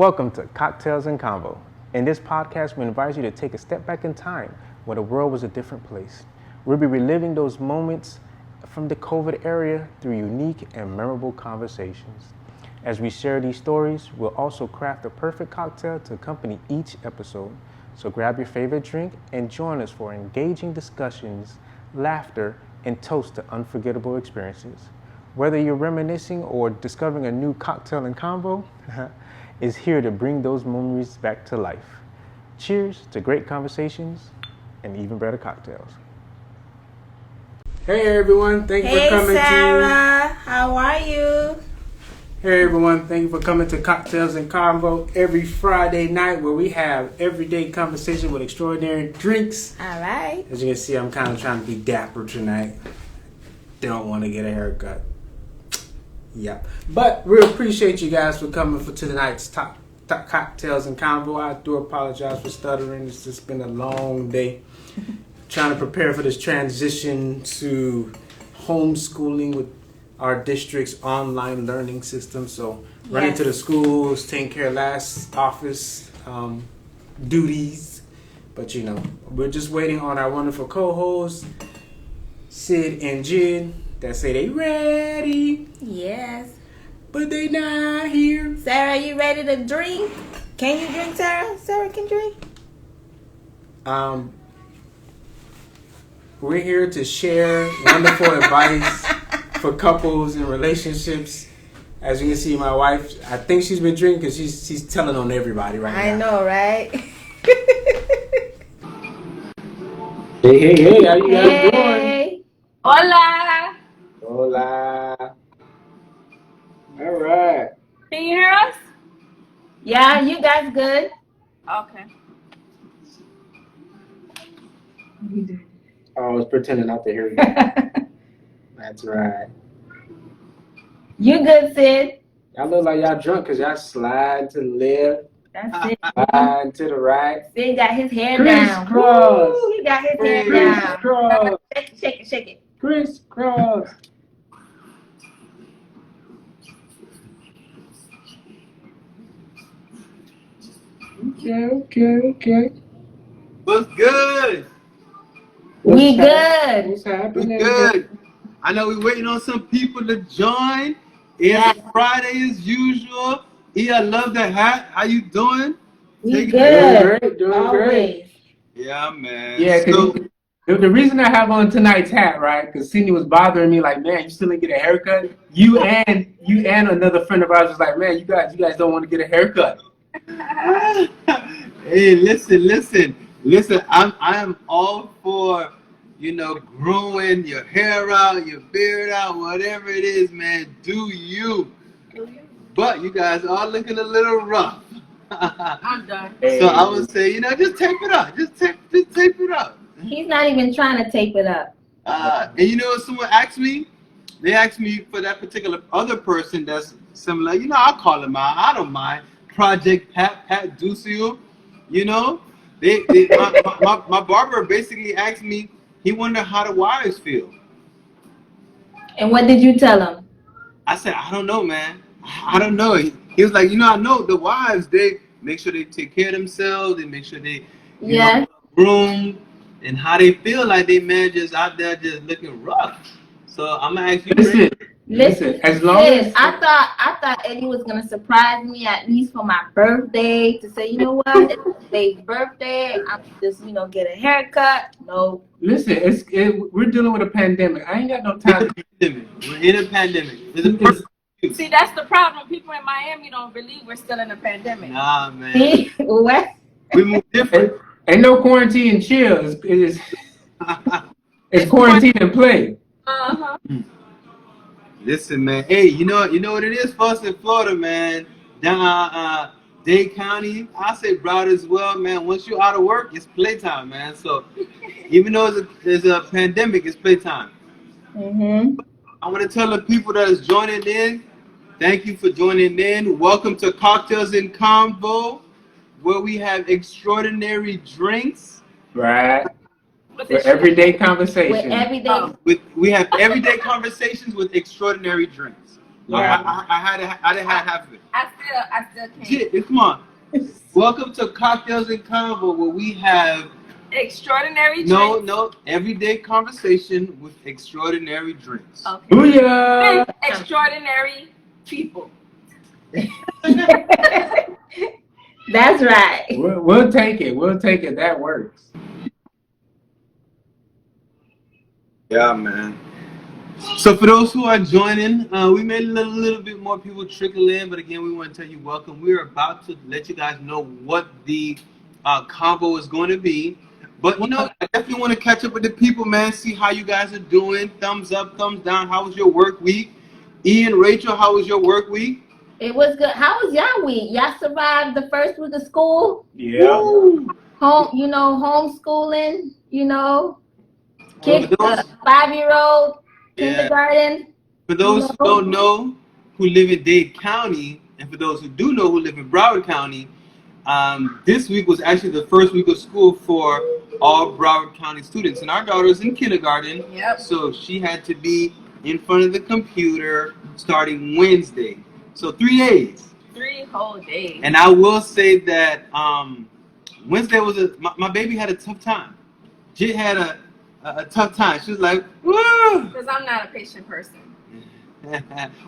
Welcome to Cocktails and Convo. In this podcast, we invite you to take a step back in time when the world was a different place. We'll be reliving those moments from the COVID era through unique and memorable conversations. As we share these stories, we'll also craft a perfect cocktail to accompany each episode. So grab your favorite drink and join us for engaging discussions, laughter, and toast to unforgettable experiences. Whether you're reminiscing or discovering a new cocktail and convo, is here to bring those memories back to life. Cheers to great conversations and even better cocktails. Hey everyone, thank you for coming Sarah, how are you? Hey everyone, thank you for coming to Cocktails and Convo every Friday night where we have everyday conversation with extraordinary drinks. All right. As you can see, I'm kind of trying to be dapper tonight. Don't want to get a haircut. Yeah, but we appreciate you guys for coming for tonight's top Cocktails and Convo. I do apologize for stuttering. It's just been a long day trying to prepare for this transition to homeschooling with our district's online learning system. So running to the schools, taking care of last office duties. But you know, we're just waiting on our wonderful co-hosts, Sid and Jid, that say they ready. Yes. But they not here. Sarah, you ready to drink? Can you drink, Sarah? Sarah can drink. We're here to share wonderful advice for couples and relationships. As you can see, my wife, I think she's been drinking because she's telling on everybody right now. I know, right? Hey, how you guys doing? Hola. Hola. All right. Can you hear us? Yeah, you guys good? Okay. I was pretending not to hear you. That's right. You good, Sid? Y'all look like y'all drunk because y'all slide to the left, That's it. slide to the right. Sid got his hair Criss down. cross. Woo, he got his hair Criss down. cross. Shake it, shake it. Crisscross. Okay. What's good? We good. What's What's happening? good? I know we're waiting on some people to join. It's Friday as usual. I love the hat. How you doing? We Take good. Doing Always. great. Yeah, man. Yeah, So, because the reason I have on tonight's hat, right? Because Cindy was bothering me, like, man, you still didn't get a haircut. You and another friend of ours was like, man, you guys don't want to get a haircut. hey, listen. I'm all for, growing your hair out, your beard out, whatever it is, man. Do you? But you guys are looking a little rough. I'm done. So I would say, just tape it up. Just tape it up. He's not even trying to tape it up. And you know what someone asked me? They asked me for that particular other person that's similar. I'll call him out. I don't mind. Project Pat Duccio. My barber basically asked me, he wondered how the wives feel. And what did you tell him? I said, I don't know, man. I don't know. He was like, I know the wives, they make sure they take care of themselves. They make sure they groom and how they feel like they man just out there just looking rough. So I'm gonna ask you. Listen. As long as I thought Eddie was gonna surprise me at least for my birthday to say, you know what, it's Dave's birthday. I'm just get a haircut. No. listen, we're dealing with a pandemic. I ain't got no time. We're in a pandemic. It's a perfect excuse. See, that's the problem. People in Miami don't believe we're still in a pandemic. Nah, man. See? What? We move different. Ain't no quarantine and chill. It's quarantine and play. Uh-huh. Listen, man. Hey, you know what it is for us in Florida, man. Down Dade County, I say Broward as well, man. Once you're out of work, it's playtime, man. So even though there's a pandemic, it's playtime. Mm-hmm. I want to tell the people that is joining in, thank you for joining in. Welcome to Cocktails and Convo, where we have extraordinary drinks. Right. For everyday conversation. With everyday. We have everyday conversations with extraordinary drinks. Yeah. I didn't have half of it. I still can't. Jit, come on. Welcome to Cocktails and Convo, where we have Extraordinary drinks. no everyday conversation with extraordinary drinks. Okay. Booyah! With extraordinary people. That's right. We'll take it. We'll take it. That works. Yeah, man. So for those who are joining, we made a little bit more people trickle in, but again, we want to tell you welcome. We're about to let you guys know what the combo is going to be. But you know, I definitely want to catch up with the people, man. See how you guys are doing. Thumbs up, thumbs down. How was your work week? Ian, Rachel, how was your work week? It was good. How was y'all week? Y'all survived the first week of school? Yeah. Woo! Homeschooling, kids, those- 5-year-old, Yeah. kindergarten. For those who don't know, who live in Dade County, and for those who do know, who live in Broward County, this week was actually the first week of school for all Broward County students. And our daughter's in kindergarten, Yep. so she had to be in front of the computer starting Wednesday. So 3 days. 3 whole days. And I will say that Wednesday was my baby had a tough time. Jit had a tough time. She was like, woo! Because I'm not a patient person. Well,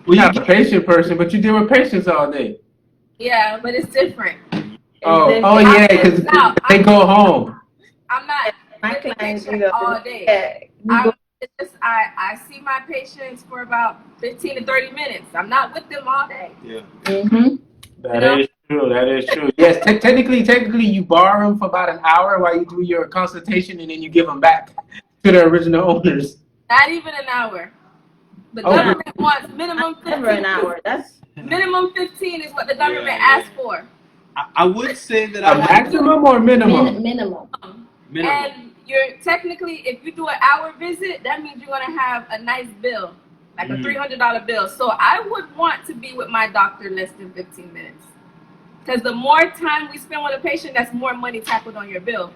you're not a patient person, but you deal with patients all day. Yeah, but it's different. Oh different. yeah, because No, they go home. I'm not My with the clients, patient all day. Yeah. I see my patients for about 15 to 30 minutes. I'm not with them all day. Yeah. Mm-hmm. That is true. That is true. Yes, technically, you borrow them for about an hour while you do your consultation, and then you give them back to their original owners. Not even an hour. The Oh, government wants minimum 15. Never an hour. That's Minimum 15 is what the government Yeah, asks for. I would say that A I had maximum or minimum? minimum. minimum. And you're technically, if you do an hour visit, that means you're gonna have a nice bill, like a $300 bill. So I would want to be with my doctor less than 15 minutes, because the more time we spend with a patient, that's more money tackled on your bill.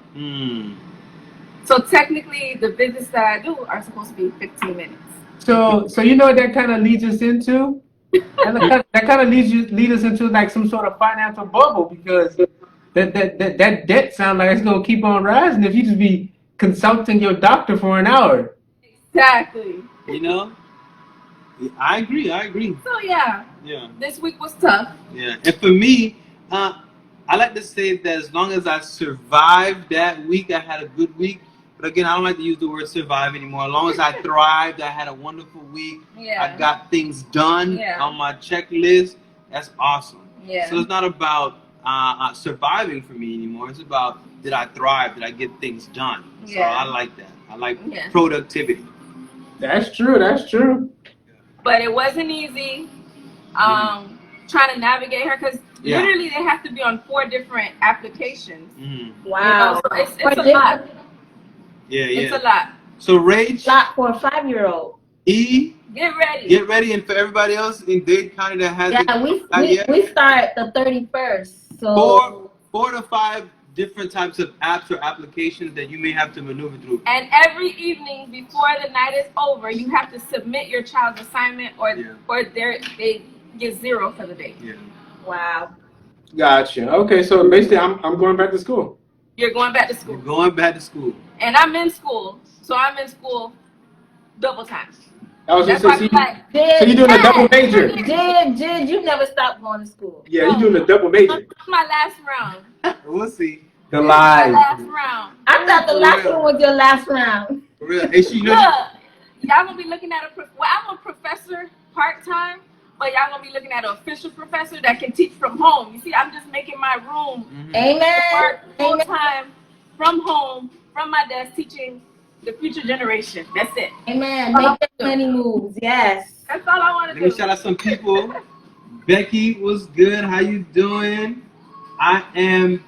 So technically, the visits that I do are supposed to be 15 minutes. So you know what that kind of leads us into? That kind of lead us into like some sort of financial bubble, because that debt sounds like it's gonna keep on rising if you just be consulting your doctor for an hour. Exactly. You know, I agree. So yeah, Yeah. this week was tough. Yeah. And for me, I like to say that as long as I survived that week, I had a good week. But again, I don't like to use the word survive anymore. As long as I thrived, I had a wonderful week. Yeah. I got things done Yeah. on my checklist. That's awesome. Yeah. So it's not about surviving for me anymore. It's about, did I thrive? Did I get things done? So Yeah. I like that. I like Yeah. productivity. That's true. That's true. But it wasn't easy trying to navigate her, because Yeah. literally they have to be on 4 different applications. Wow. So it's a lot. Yeah, It's yeah. a lot. So Rach, Lot for a 5-year-old. E, Get ready. get ready, and for everybody else in Dade County that hasn't, Yeah, we start the 31st. So 4 to 5 different types of apps or applications that you may have to maneuver through. And every evening before the night is over, you have to submit your child's assignment, or they get 0 for the day. Yeah. wow. Gotcha. Okay, so basically, I'm going back to school. You're going back to school. You're going back to school. And I'm in school, so I'm in school double time. I was That's just why saying, I'm like, so you're doing a double major. Jid, you never stopped going to school. Yeah, you're doing a double major. this is my last round. We'll see. The My live. last round. I thought the last one was your last round. For real. Hey, you know, Look, y'all gonna be looking at I'm a professor part-time, but y'all gonna be looking at an official professor that can teach from home. You see, I'm just making my room Amen. work Amen. full-time from home, from my desk, teaching the future generation. That's it. Amen. Make that money moves. Yes. That's all I want let to me do. shout out some people. Becky, what's good? How you doing? I am.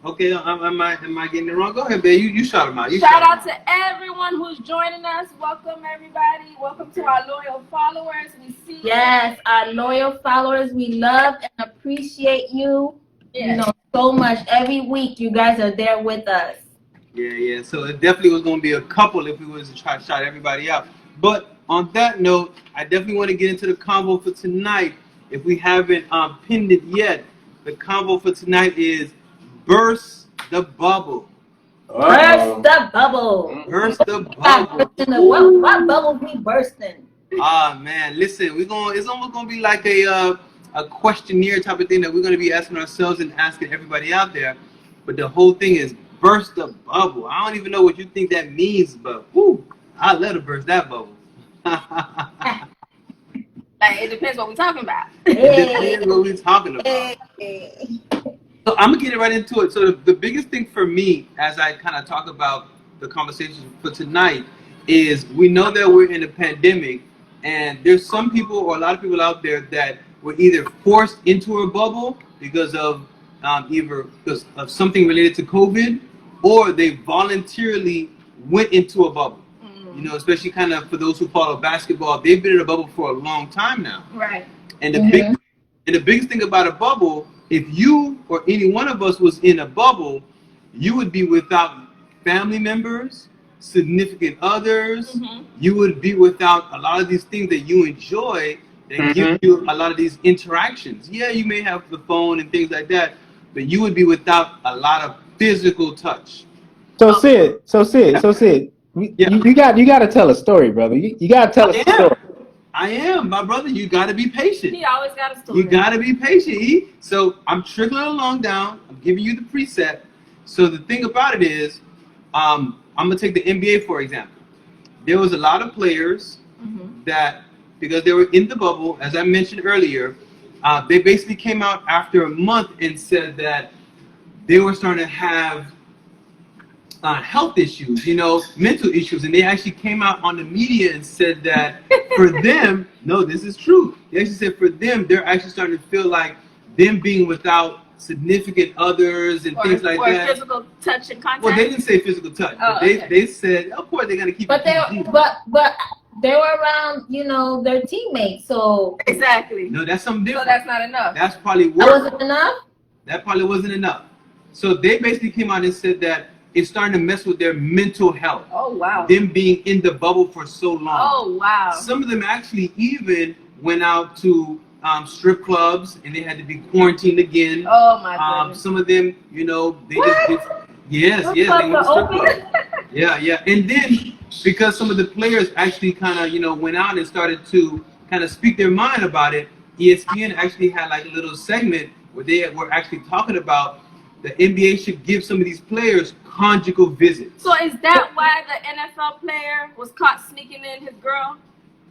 Okay, am I getting it wrong? Go ahead, babe. You shout them out. You Shout out them to everyone who's joining us. Welcome, everybody. Welcome to our loyal followers. We see you. Yes, our loyal followers, we love and appreciate you. Yes. You know, so much. Every week, you guys are there with us. Yeah. So it definitely was going to be a couple if we was to try to shout everybody out. But on that note, I definitely want to get into the convo for tonight. If we haven't pinned it yet, the convo for tonight is burst the bubble. Burst the bubble. Burst the bubble. What bubbles we bursting? Man, listen, it's almost gonna be like a questionnaire type of thing that we're gonna be asking ourselves and asking everybody out there. But the whole thing is burst the bubble. I don't even know what you think that means, but I'd let her burst that bubble. Like, it depends what we're talking about. It depends what we're talking about. So I'm gonna get right into it. So the biggest thing for me, as I kind of talk about the conversation for tonight, is we know that we're in a pandemic, and there's some people or a lot of people out there that were either forced into a bubble because of either because of something related to COVID, or they voluntarily went into a bubble. You know, especially kind of for those who follow basketball, they've been in a bubble for a long time now. Right. And the biggest thing about a bubble, if you or any one of us was in a bubble, you would be without family members, significant others. You would be without a lot of these things that you enjoy that give you a lot of these interactions. Yeah, you may have the phone and things like that, but you would be without a lot of physical touch. So Sid, you got to tell a story, brother. You got to tell us a story. I am, my brother. You got to be patient. He always got a story. You got to be patient, E. So I'm trickling along down. I'm giving you the preset. So the thing about it is, I'm going to take the NBA, for example. There was a lot of players that, because they were in the bubble, as I mentioned earlier, they basically came out after a month and said that they were starting to have health issues, mental issues. And they actually came out on the media and said that for them, no, this is true. They actually said for them, they're actually starting to feel like them being without significant others and things like that. Or physical touch and contact. Well, they didn't say physical touch. But they said, of course, they're going to keep it PG. But they were around, their teammates. So exactly. No, that's something different. So that's not enough. That's probably that wasn't enough. That probably wasn't enough. So they basically came out and said that it's starting to mess with their mental health. Oh, wow. Them being in the bubble for so long. Oh, wow. Some of them actually even went out to strip clubs and they had to be quarantined again. Oh, my goodness. Some of them, they just did. Yes, they went to strip clubs. Yeah. And then because some of the players actually kind of, went out and started to kind of speak their mind about it, ESPN actually had like a little segment where they were actually talking about the NBA should give some of these players conjugal visits. So is that why the NFL player was caught sneaking in his girl?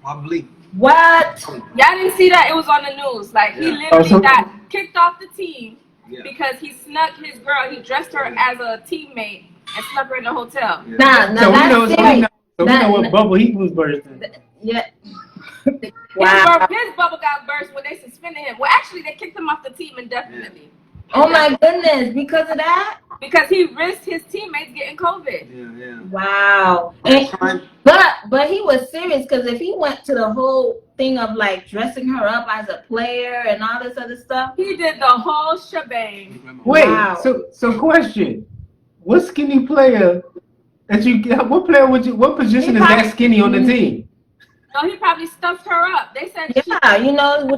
Probably. What? Y'all didn't see that? It was on the news. Like, he literally got kicked off the team because he snuck his girl. He dressed her as a teammate and snuck her in the hotel. Yeah. We know what bubble he was bursting. Yeah. Wow. His bubble got burst when they suspended him. Well, actually, they kicked him off the team indefinitely. Yeah. Oh my goodness! Because of that? Because he risked his teammates getting COVID. Yeah. Wow. But he was serious, because if he went to the whole thing of like dressing her up as a player and all this other stuff, he did the whole shebang. Wait. Wow. So question: what skinny player that you? What player would you? What position is that skinny on the team? No, he probably stuffed her up. They said with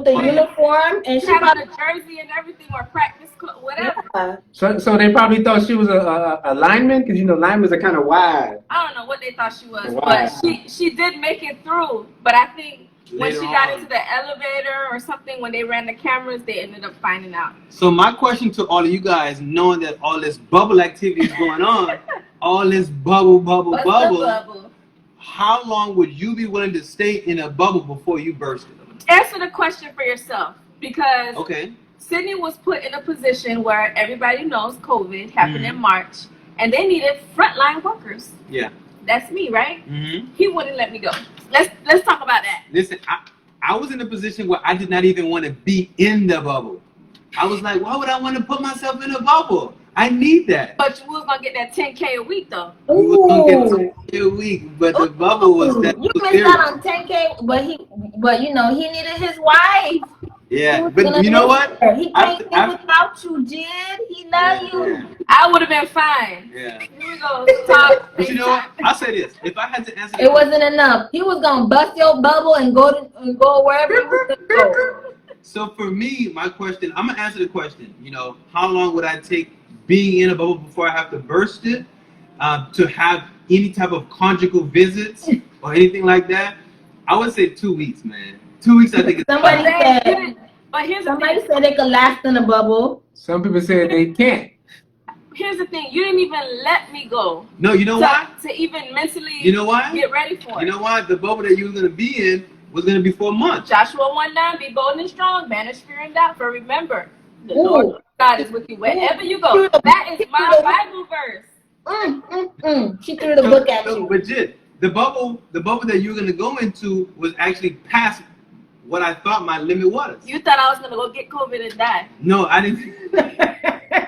the uniform, and she had on a jersey and everything, or practice clothes, whatever. Yeah. So they probably thought she was a lineman, because linemen are kind of wide. I don't know what they thought she was, but she did make it through. But I think when she got into the elevator or something, when they ran the cameras, they ended up finding out. So my question to all of you guys, knowing that all this bubble activity is going on, all this bubble. How long would you be willing to stay in a bubble before you burst it? Answer the question for yourself, because Sydney was put in a position where everybody knows COVID happened in March, and they needed frontline workers. Yeah. That's me, right? He wouldn't let me go. Let's talk about that. Listen, I was in a position where I did not even want to be in the bubble. I was like, why would I want to put myself in a bbubble? I need that. But you was gonna get that $10K a week though. We was gonna get $10K a week, but the bubble was that. You missed out on $10K, but he needed his wife. Yeah, but you know what? He can't live without you, Jid. He love you. I would have been fine. Yeah. Here we go. Talk. But you know what? I'll say this: if I had to answer, It wasn't enough. He was gonna bust your bubble and go wherever he was gonna go. So for me, my question, I'm gonna answer the question. You know, how long would I take being in a bubble before I have to burst it to have any type of conjugal visits or anything like that? I would say 2 weeks, man. 2 weeks, I think. It's Somebody said. But here's Somebody said they could last in a bubble. Some people said they can't. Here's the thing. You didn't even let me go. No, you know why? To even mentally. You know why? Get ready for it. You know why? The bubble that you were gonna be in was gonna be 4 months. Joshua 1:9, be bold and strong, banish fear and doubt. For remember, the Lord God is with you wherever you go. That is my Bible verse. She threw the book at you. Legit. The bubble that you were gonna go into was actually past what I thought my limit was. You thought I was gonna go get COVID and die. No, I didn't.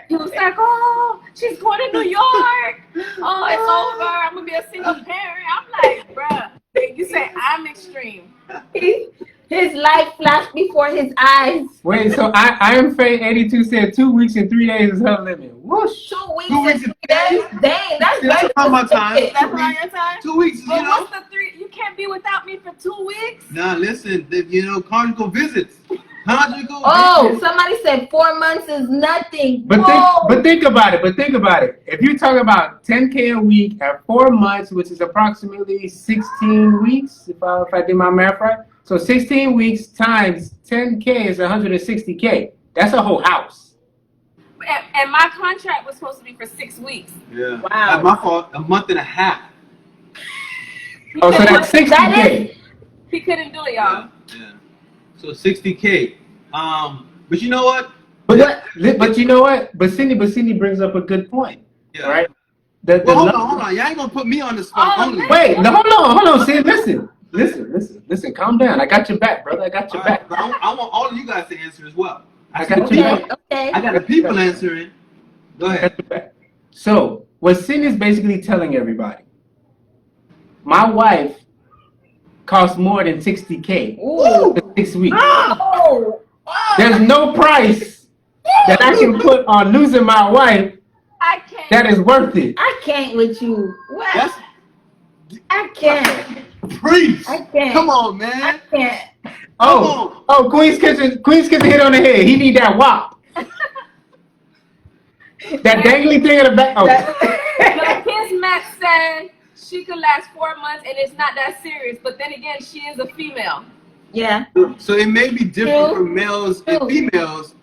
You was like, oh, she's going to New York. Oh, it's over. I'm gonna be a single parent. I'm like, bruh. You say I'm extreme. His life flashed before his eyes. Wait, so I am Faye 82 said 2 weeks and 3 days is her limit. Whoosh. 2 weeks and 3 days? Dang, that's very my time. specific. That's around your time? 2 weeks, But you know. what's the 3? You can't be without me for 2 weeks. Nah, listen, conjugal visits. Conjugal Oh, visits. somebody said 4 months is nothing. But Whoa. think about it. If you talk about 10K a week at 4 months, which is approximately 16 weeks, if I did my math right. So 16 weeks times 10K is 160K. That's a whole house. And my contract was supposed to be for 6 weeks. Yeah. Wow. At my fault, a month and a half. Oh, so that's 60K. He couldn't do it, y'all. Yeah. So 60K. But you know what? But you know what? But Cindy brings up a good point. Yeah. Right? Hold on. Y'all ain't gonna put me on the spot only. Wait, no, hold on, Sid, listen, calm down. I got your back, brother. I got your back. But I want all of you guys to answer as well. I got your back. Okay. I got the people answering. Go ahead. So, what Sin is basically telling everybody, my wife costs more than 60K for 6 weeks. Oh. There's no price that I can put on losing my wife I can't. that is worth it. I can't with you. What? That's I can't. preach. I can't. Come on, I man. can't. Oh, Queen's Kitchen hit on the head. He need that wop. That dangly thing in the back. Oh. His Max said she could last 4 months and it's not that serious. But then again, she is a female. Yeah. So it may be different for males and females.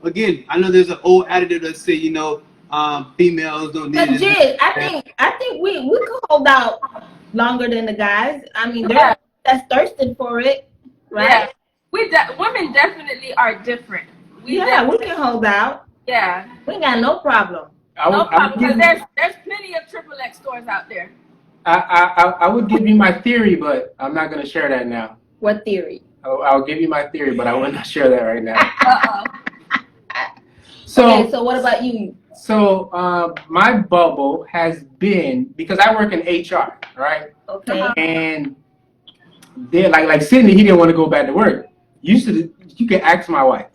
Again, I know there's an old adage that say, females don't need Legit. I think we could hold out longer than the guys. I mean, they're that's thirsting for it, right? Yeah. Women definitely are different. We can hold out. Yeah. We ain't got no problem. No problem. Because there's plenty of XXX stores out there. I would give you my theory, but I'm not going to share that now. What theory? I'll give you my theory, but I will not share that right now. Uh-oh. So what about you? So my bubble has been, because I work in HR, right? Okay. And they're like Sydney, he didn't want to go back to work. You can ask my wife.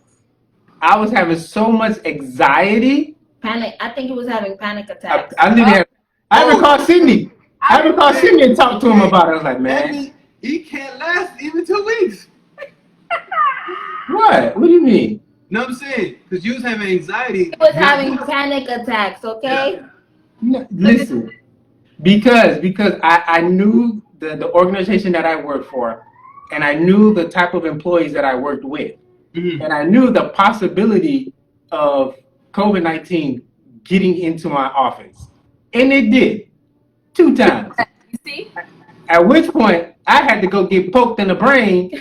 I was having so much anxiety. Panic. I think he was having panic attacks. I haven't called Sydney. I haven't called Sydney and talked to him about it. I was like, man. He can't last even 2 weeks. What? What do you mean? You know what I'm saying? Because you was having anxiety. He was having panic attacks, okay? Yeah. No, listen, because I knew the organization that I worked for, and I knew the type of employees that I worked with, and I knew the possibility of COVID-19 getting into my office, and it did 2 times. You see? At which point I had to go get poked in the brain.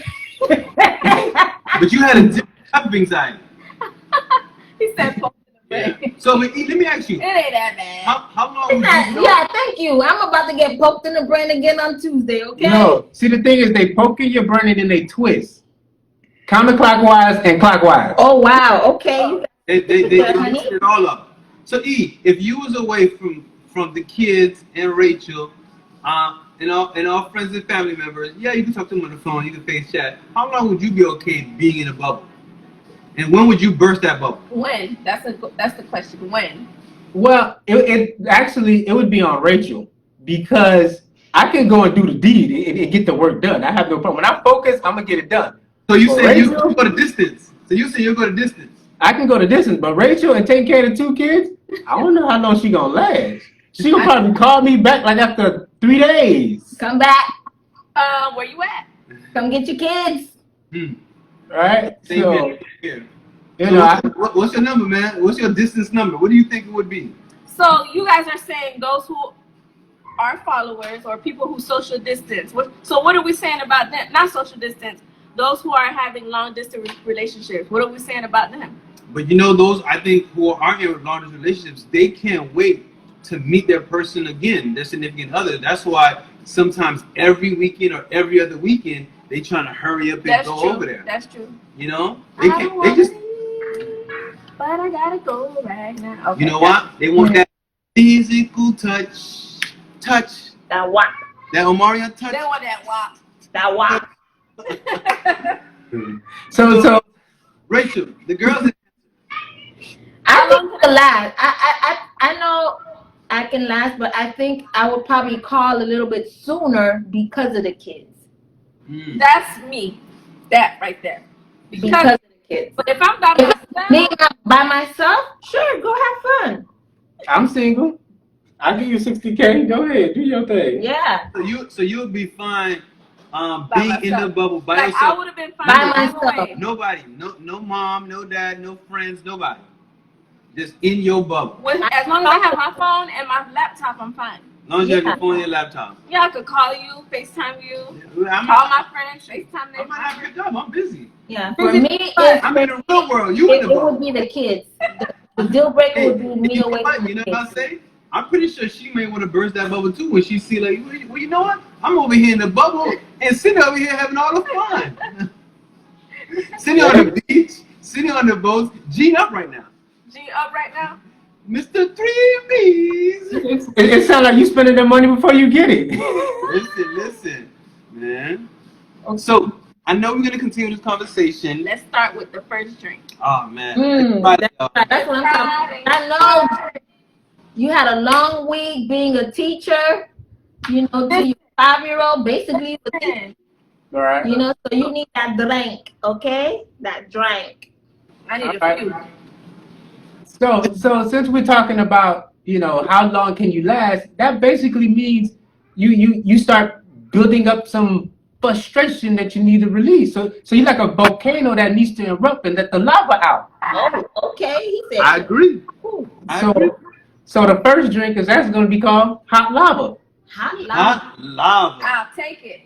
But you had a different type of anxiety. He said, "Poke in the brain." Yeah. So let me ask you. It ain't that bad. How long would you know? Yeah, thank you. I'm about to get poked in the brain again on Tuesday, okay? No, see the thing is they poke in your brain and then they twist, counterclockwise and clockwise. Oh wow, okay. They mix it all up. So if you was away from the kids and Rachel, and all friends and family members, yeah, you can talk to them on the phone, you can face chat. How long would you be okay being in a bubble? And when would you burst that bubble? When? That's the question. When? Well, it actually it would be on Rachel because I can go and do the deed and get the work done. I have no problem. When I focus, I'm gonna get it done. So you But say you Rachel, go to distance. So you say you go to distance. I can go the distance, but Rachel and taking care of the 2 kids, I don't know how long she gonna last. She gonna probably call me back like after 3 days. Come back. Where you at? Come get your kids. Right? Same So, here. you So know, what's your number, man? What's your distance number? What do you think it would be? So you guys are saying those who are followers or people who social distance. So what are we saying about them? Not social distance. Those who are having long distance relationships. What are we saying about them? But you know, those I think who are in long distance relationships, they can't wait to meet their person again, their significant other. That's why sometimes every weekend or every other weekend they trying to hurry up and go over there. That's true. You know, they can't. They just. But I gotta go right now. Okay. You know what? They want that physical touch. That what? That Omarion touch. They want that walk. That what? so Rachel, the girls. I think it can last. I know I can last, but I think I would probably call a little bit sooner because of the kids. That's me. That right there. Because of the kids. But if I'm by myself, Me by myself, sure, go have fun. I'm single. I'll give you 60K. Go ahead, do your thing. Yeah. So you'll be fine. By Being myself. in the bubble by like, yourself. I would have been fine By either myself. way. Nobody, no mom, no dad, no friends, nobody. Just in your bubble. As long as I have my phone and my laptop, I'm fine. As long as you have your phone and your laptop. Yeah, I could call you, FaceTime you, I'm call my friends, FaceTime them. I'm not having a job. I'm busy. Yeah. For me, it's, I'm in the real world. You in it the would bubble. be the kids. The deal breaker would be me away from You the know what I kids. say? I'm pretty sure she may want to burst that bubble too when she see like, well, you know what? I'm over here in the bubble and sitting over here having all the fun. Sitting on the beach, sitting on the boats, G'd up right now. G up right now? Mr. 3Bs. It sounds like you spending the money before you get it. Listen, man. So I know we're gonna continue this conversation. Let's start with the first drink. Oh man. That's what I'm talking about. I know you had a long week being a teacher, you know, to your 5-year-old, basically, All right. you know, so you need that drink, okay? That drink. I need All a few. So since we're talking about, you know, how long can you last, that basically means you start building up some frustration that you need to release. So you're like a volcano that needs to erupt and let the lava out. Oh, okay. He said. I agree. Ooh, I agree. So the first drink is actually going to be called hot lava. hot lava. Hot lava. I'll take it.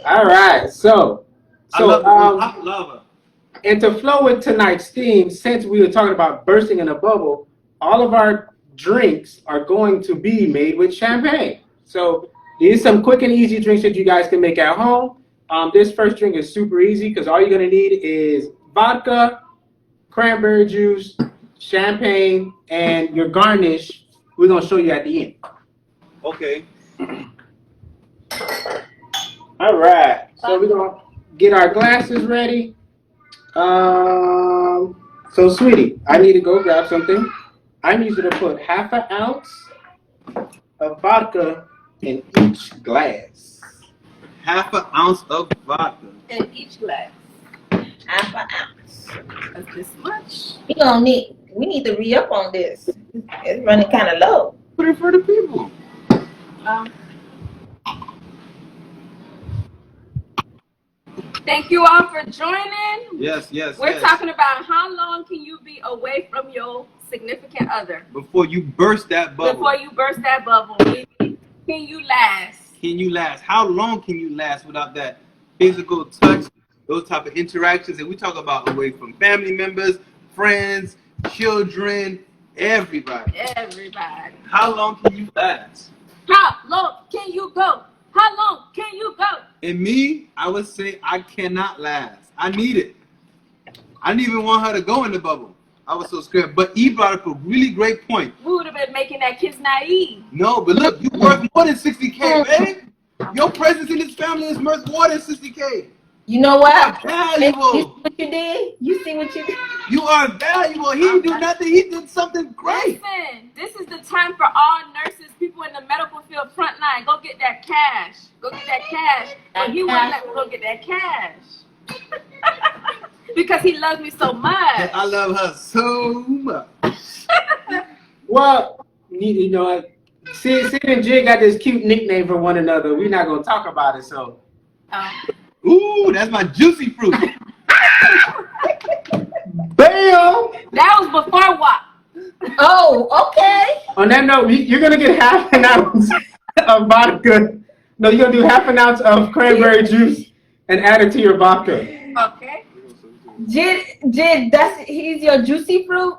All right. So I love hot lava. and to flow with tonight's theme, since we were talking about bursting in a bubble, all of our drinks are going to be made with champagne. So these are some quick and easy drinks that you guys can make at home. This first drink is super easy because all you're going to need is vodka, cranberry juice, champagne, and your garnish. We're going to show you at the end. Okay. All right. So we're going to get our glasses ready. So, sweetie, I need to go grab something. I need you to put half an ounce of vodka in each glass. Half an ounce of vodka. In each glass. Half an ounce. That's this much. We need to re-up on this. It's running kind of low. Put it for the people. Thank you all for joining. Yes. We're talking about how long can you be away from your significant other Before you burst that bubble. before you burst that bubble. Can you last? Can you last? How long can you last without that physical touch, those type of interactions that we talk about away from family members, friends, children, everybody? Everybody. How long can you last? How long can you go? How long can you go? And me, I would say I cannot last. I need it. I didn't even want her to go in the bubble. I was so scared. But E brought up a really great point. We would have been making that kids naive. No, but look, you worth more than 60K, babe. Your presence in this family is worth more than 60K. You know what? You are valuable. You see what you did? You see what you did? You are valuable. He didn't do nothing. He did something great. Listen, this is the time for all nurses, people in the medical field, frontline. Go get that cash. Go get that cash. But he won't let me go get that cash. Because he loves me so much. I love her so much. Well, you know, Sid and Jig got this cute nickname for one another. We're not gonna talk about it, so. Ooh, that's my juicy fruit. Bam! That was before WAP. Oh, okay. On that note, you're gonna get half an ounce of vodka. No, you're gonna do half an ounce of cranberry juice and add it to your vodka. Okay. Jid, he's your juicy fruit?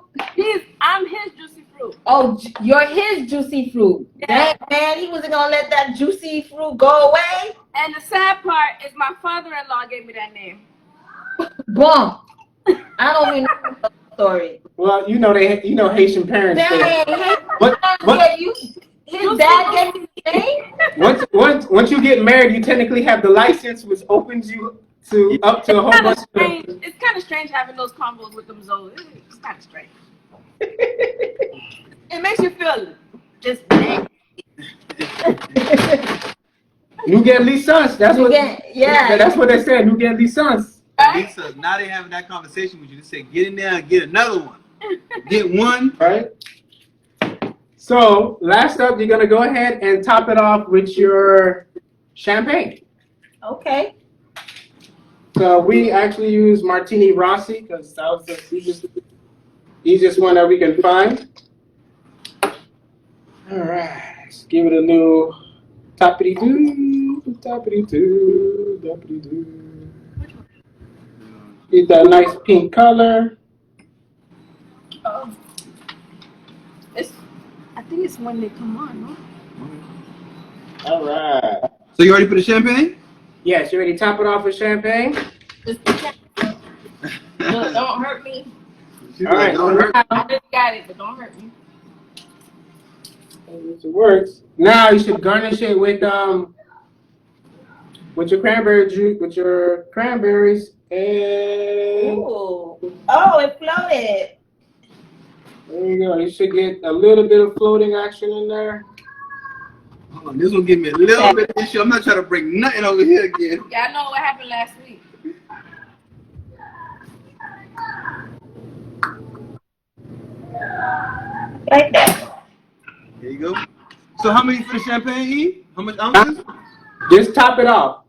I'm his juicy fruit. Oh, you're his juicy fruit. Yeah. That man, he wasn't gonna let that juicy fruit go away. And the sad part is my father-in-law gave me that name. Boom. I don't even know the story. Well, you know Haitian parents. Dang, What? His dad gave you the name? Once you get married, you technically have the license, which opens you to up to a whole bunch of. It's kind of strange having those combos with them Zoes. It's kind of strange. It makes you feel just big. Nous get licence. That's what. Yeah. That's what they said. Nous get licence. Lisa, now they having that conversation with you. They say, get in there and get another one. Get one. Right. So last up, you're gonna go ahead and top it off with your champagne. Okay. So we actually use Martini Rossi because that was the easiest one that we can find. All right, let's give it a new toppity-doo, toppity-doo, toppity-doo. Get that nice pink color. I think it's when they come on, no? All right. So you ready for the champagne? Yes, you ready to top it off with champagne? Don't hurt me. All right. Don't hurt. I just got it, but don't hurt me. It works. Now you should garnish it with your cranberry juice, with your cranberries and. Ooh. Oh, it floated. There you go. You should get a little bit of floating action in there. Hold on, this will give me a little bit of issue. I'm not trying to bring nothing over here again. Yeah, I know what happened last week. Like that. There you go. So how many for the champagne, E? How much ounces? Just top it off.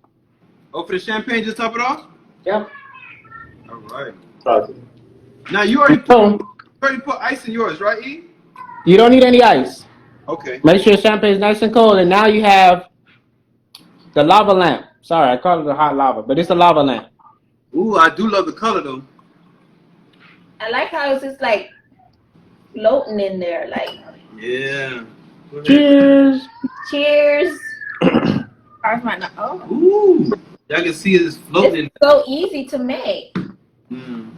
Oh, for the champagne, just top it off? Yep. All right. Now you already put ice in yours, right, E? You don't need any ice. Okay. Make sure your champagne is nice and cold. And now you have the lava lamp. Sorry, I call it a hot lava, but it's a lava lamp. Ooh, I do love the color though. I like how it's just like floating in there. Like, Yeah. Cheers. cheers. Ours might not. Oh. Ooh. Y'all can see it's floating. It's so easy to make. Mm.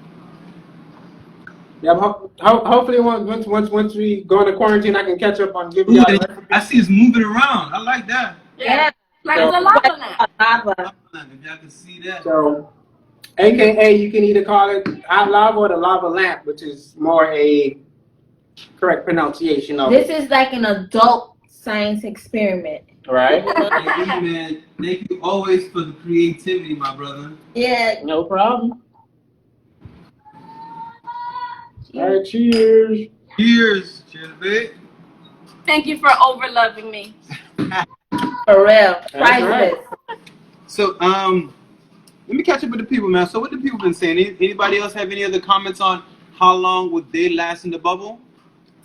Yeah, hopefully once we go into quarantine, I can catch up on giving Ooh, y'all. I see it's moving around. I like that. Yeah. Like it's a lava lamp. Lava. If y'all can see that. So, AKA, you can either call it hot lava or the lava lamp, which is more a correct pronunciation of This it. is like an adult science experiment. Right? Thank you, man. Thank you always for the creativity, my brother. Yeah. No problem. All right, cheers. Cheers. Cheers, babe. Thank you for overloving me. For real. That's Priceless. So, let me catch up with the people, man. So, what the people been saying? Anybody else have any other comments on how long would they last in the bubble?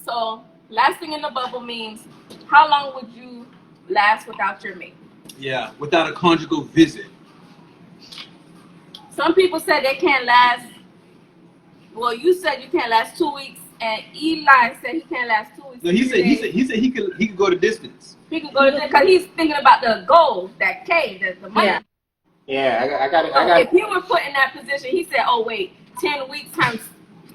So, lasting in the bubble means how long would you last without your mate? Yeah, without a conjugal visit. Some people said they can't last. Well, you said you can't last 2 weeks, and Eli said he can't last 2 weeks. No, he said he could go the distance. He could go to because he's thinking about the goal, that K, the money. Yeah. Yeah, I got it. So if you were put in that position, he said, "Oh wait, 10 weeks times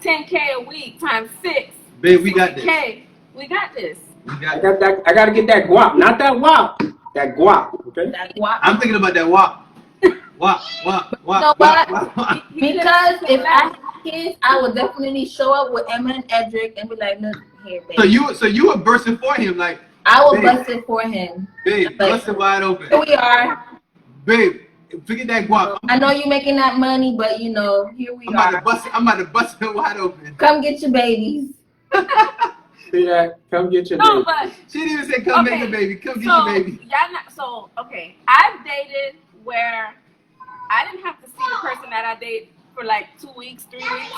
10K a week times 6. Babe, we got this. K, we got this." I got to get that guap, not that wop. That guap. Okay. That's what. I'm thinking about that walk. What? You know what? Because if I had kids, I would definitely show up with Emma and Edric and be like, look here, baby. So you were bursting for him, like I will bust it for him. Babe, Like, bust it wide open. Here we are. Babe, forget that guap. I know you're making that money, but you know, here we are. I'm about to bust it wide open. Come get your babies. See that? Come get your No, baby. but She didn't even say come make a baby. Come get your baby. Okay. I've dated where I didn't have to see the person that I date for like 2 weeks, 3 weeks.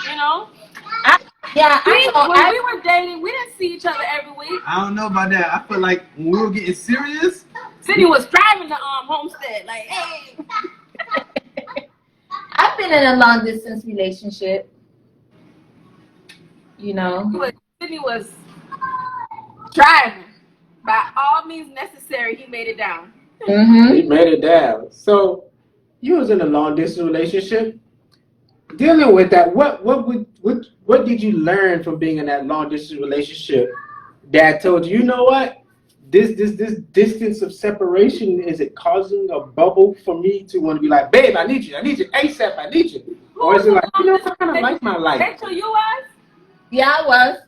You know? When we were dating, we didn't see each other every week. I don't know about that. I feel like when we were getting serious, Sydney was driving the homestead, like, hey. I've been in a long distance relationship. You know. Sydney was driving. By all means necessary, he made it down. Mm-hmm. He made it down. So you was in a long distance relationship. Dealing with that, what did you learn from being in that long distance relationship that told you, you know what? This distance of separation, is it causing a bubble for me to want to be like, babe, I need you ASAP, I need you? Or is it like, you know, I kind of like my life? Rachel, you was? Yeah, I was.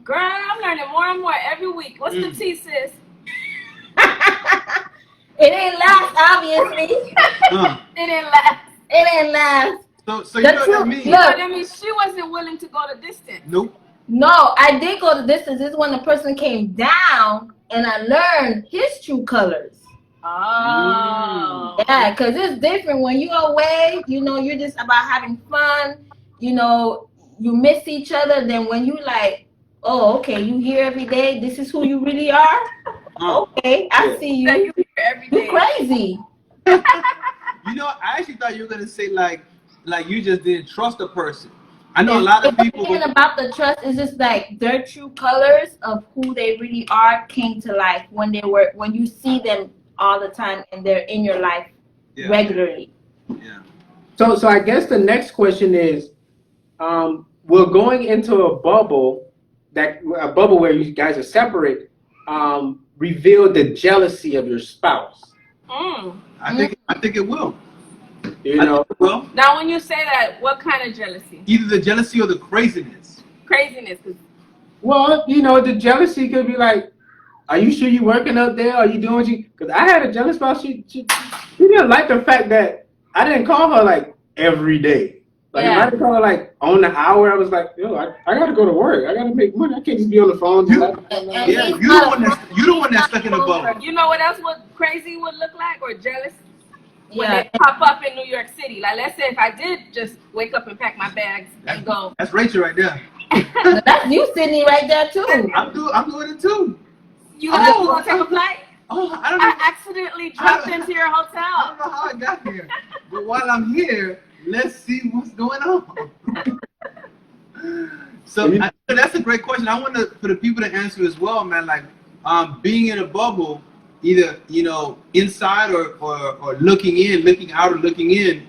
Girl, I'm learning more and more every week. What's the tea, sis? It ain't last, obviously. It didn't last. It ain't last. So you know what that means? Look, that means she wasn't willing to go the distance. Nope. No, I did go the distance. This is when the person came down and I learned his true colors. Oh. Yeah, because it's different when you're away, you know, you're just about having fun, you know, you miss each other. Then when you like, oh, okay, you here every day, this is who you really are? Okay, I see you. You here every day. You're crazy. You know, I actually thought you were gonna say like you just didn't trust a person. I know a lot of people. The thing about the trust is just like their true colors of who they really are came to life when you see them all the time and they're in your life regularly. Yeah. So I guess the next question is, we're going into a bubble where you guys are separate. Reveal the jealousy of your spouse. I think it will. You know. Well, now when you say that, what kind of jealousy? Either the jealousy or the craziness. Craziness. Well, you know, the jealousy could be like, are you sure you're working up there? Are you doing what you? Because I had a jealous spouse. She didn't like the fact that I didn't call her like every day. Like if I didn't call her like on the hour, I was like, yo, I gotta go to work. I gotta make money. I can't just be on the phone. You the one that's stuck in a bubble. You know what else crazy would look like or jealous? When they pop up in New York City. Like let's say if I did just wake up and pack my bags and go. That's Rachel right there. That's you, Sydney, right there too. I'm doing it too. You gonna take a flight? Oh, I don't know. I accidentally dropped into your hotel. I don't know how I got here. But while I'm here, let's see what's going on. So that's a great question. I want for the people to answer as well, man. Like, being in a bubble, either inside or looking out or looking in.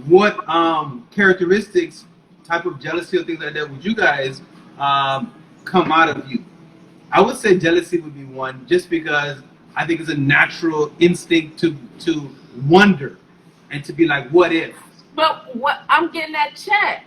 What characteristics, type of jealousy or things like that, would you guys come out of you? I would say jealousy would be one, just because I think it's a natural instinct to wonder and to be like, what if? But I'm getting that check.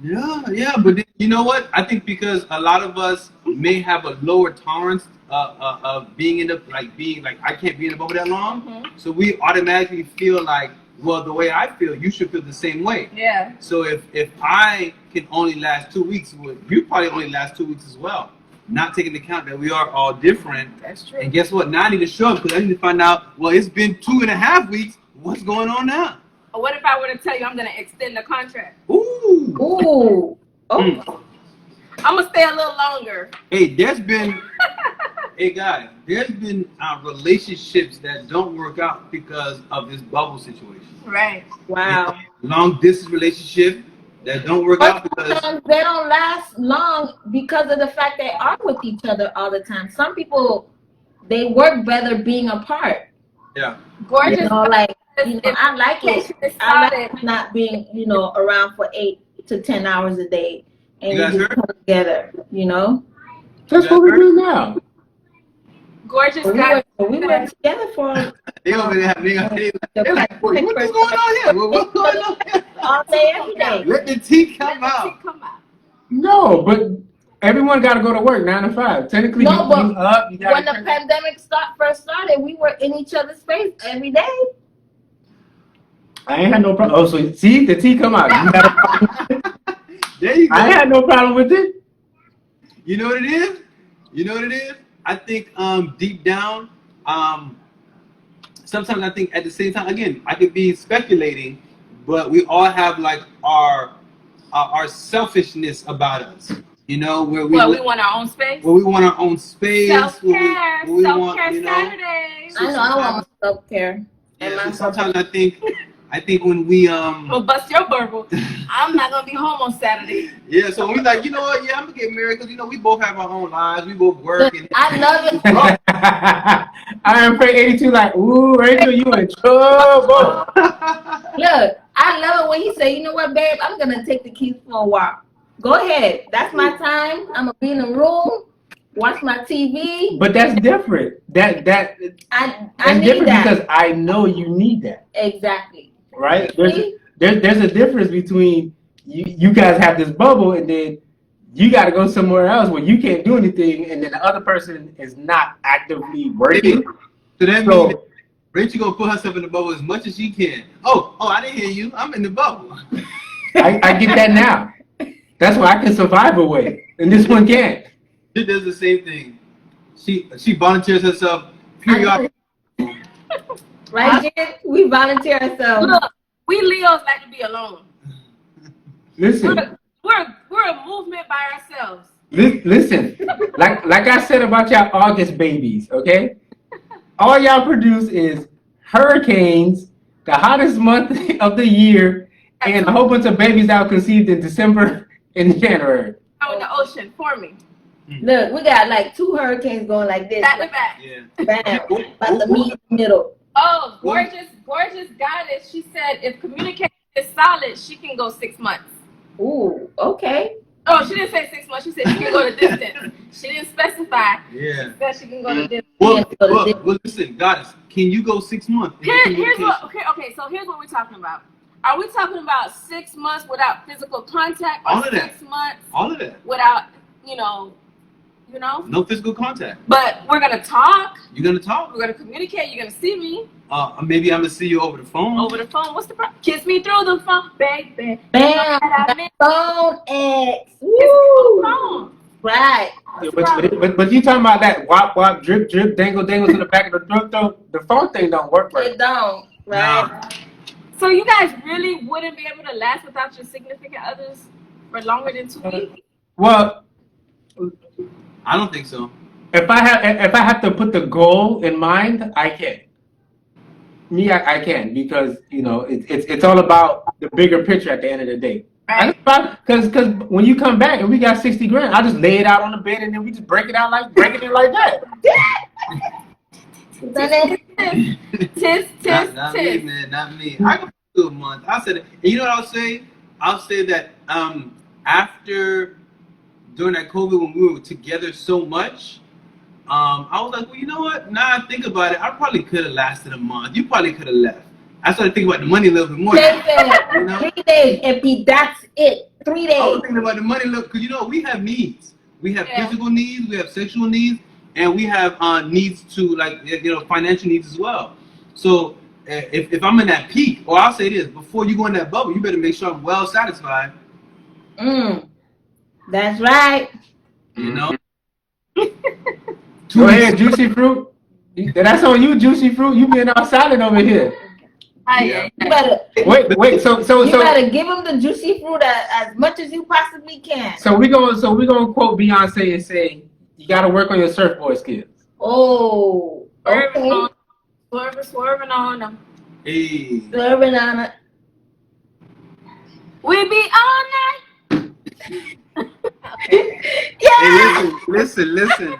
Yeah, but you know what? I think because a lot of us may have a lower tolerance of being I can't be in a bubble that long, so we automatically feel like, well, the way I feel, you should feel the same way. Yeah. So if I can only last 2 weeks, well, you probably only last 2 weeks as well. Not taking into account that we are all different. That's true. And guess what? Now I need to show up because I need to find out, well, it's been 2.5 weeks. What's going on now? Or what if I were to tell you I'm going to extend the contract? Ooh. Oh. I'm going to stay a little longer. Hey, hey guys, there's been relationships that don't work out because of this bubble situation. Right. Wow. Long distance relationship that don't work out because they don't last long because of the fact they are with each other all the time. Some people, they work better being apart. Yeah. Gorgeous. I like it. I like not being, around for 8 to 10 hours a day and we just come together, That's what we do now. Gorgeous guy. We were together for They over there, they're like, what's going on here? What's going on here? All day, every day. Let the tea come out. No, but everyone got to go to work 9 to 5. Technically, No, but you up. You got when the pandemic first started, we were in each other's face every day. I ain't had no problem. Oh, so see, the tea come out. You got a problem? There you go. I ain't had no problem with it. You know what it is? You know what it is? I think deep down, sometimes I think at the same time, again, I could be speculating, but we all have like our selfishness about us. You know, where we want our own space. Where we want our own space. Self-care. Self-care Saturdays. I know I want my self-care. Yeah, so sometimes I think when we well, bust your bubble. I'm not gonna be home on Saturday. Yeah, so we like, you know what? Yeah, I'm gonna get married because we both have our own lives. We both work. And I love it. I am afraid 82 like, ooh, Rachel, you in trouble. Look, I love it when he say, you know what, babe, I'm gonna take the kids for a walk. Go ahead. That's my time. I'm gonna be in the room, watch my TV. But that's different. I need different that because I know you need that. Exactly. Right? There's a difference between you guys have this bubble and then you got to go somewhere else where you can't do anything and then the other person is not actively working. So that means Rachel gonna put herself in the bubble as much as she can. Oh, I didn't hear you. I'm in the bubble. I get that now. That's why I can survive away, and this one can't. She does the same thing. She volunteers herself periodically. Right, Jen? We volunteer ourselves. Look, we Leos like to be alone. Listen, we're a movement by ourselves. Listen, like I said about y'all August babies, okay? All y'all produce is hurricanes, the hottest month of the year, and a whole bunch of babies out conceived in December and January. Out in the ocean for me. Look, we got like 2 hurricanes going like this. Back to back. Yeah. Bam. About to meet in the middle. Oh, gorgeous goddess. She said if communication is solid, she can go 6 months. Ooh, okay. Oh, she didn't say 6 months. She said she can go to distance. She didn't specify. Yeah. She said she can go to distance. Well, listen, goddess, can you go 6 months? Here's what. Okay. So here's what we're talking about. Are we talking about 6 months without physical contact, or all of 6 months all of that without, no physical contact? But we're gonna talk. You're gonna talk. We're gonna communicate. You're gonna see me. Maybe I'm gonna see you over the phone. Over the phone. What's the problem? Kiss me through the phone, baby. Bam. Phone X. Woo. Phone. Right. But you talking about that wop wop drip drip dangle dangles in the back of the throat though? The phone thing don't work right. It don't. Right. Nah. So you guys really wouldn't be able to last without your significant others for longer than 2 weeks? Well, I don't think so. if I have to put the goal in mind, I can. I can because it's all about the bigger picture at the end of the day. Right. Because when you come back and we got 60 grand, I just lay it out on the bed and then we just break it out like that. Tis. Not me, man. Not me. I can do a month. I said it. And you know what I'll say? I'll say that during that COVID when we were together so much, I was like, well, you know what? Now I think about it, I probably could have lasted a month. You probably could have left. I started thinking about the money a little bit more. Listen, 3 days, and that's it. 3 days. I was thinking about the money, because we have needs. We have physical needs, we have sexual needs, and we have needs to financial needs as well. So if I'm in that peak, or I'll say this, before you go in that bubble, you better make sure I'm well satisfied. That's right. You know? Go ahead, Juicy Fruit. That's on you, Juicy Fruit. You being all silent over here. Yeah. You better wait. So you better give him the juicy fruit as much as you possibly can. So we gonna quote Beyonce and say, "You gotta work on your surfboard skills." Oh, okay. Swerving on them. Hey. Swerving on it. We be all night. Yeah. Hey, listen.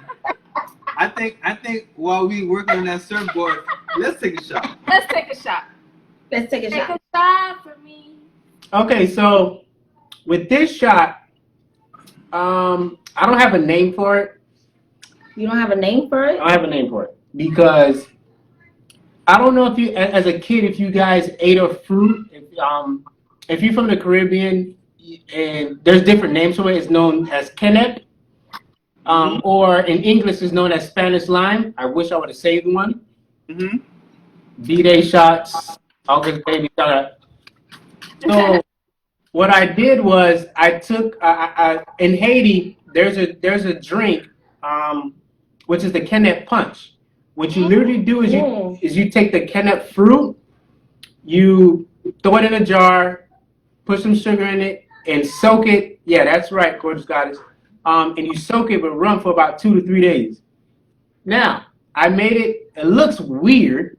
I think while we working on that surfboard, let's take a shot. Let's take a shot. Take a shot for me. Okay, so with this shot, I don't have a name for it. You don't have a name for it? I don't have a name for it because I don't know if you, as a kid, if you guys ate a fruit. If you're from the Caribbean, and there's different names for it, it's known as kenep, or in English, it's known as Spanish lime. I wish I would have saved one. Mm-hmm. B-Day shots, August baby shot. So what I did was I took in Haiti. There's a drink, which is the kenep punch. What you literally do is you take the kenep fruit, you throw it in a jar, put some sugar in it, and soak it. Yeah, that's right, gorgeous goddess. And you soak it with rum for about 2 to 3 days. Now I made it. It looks weird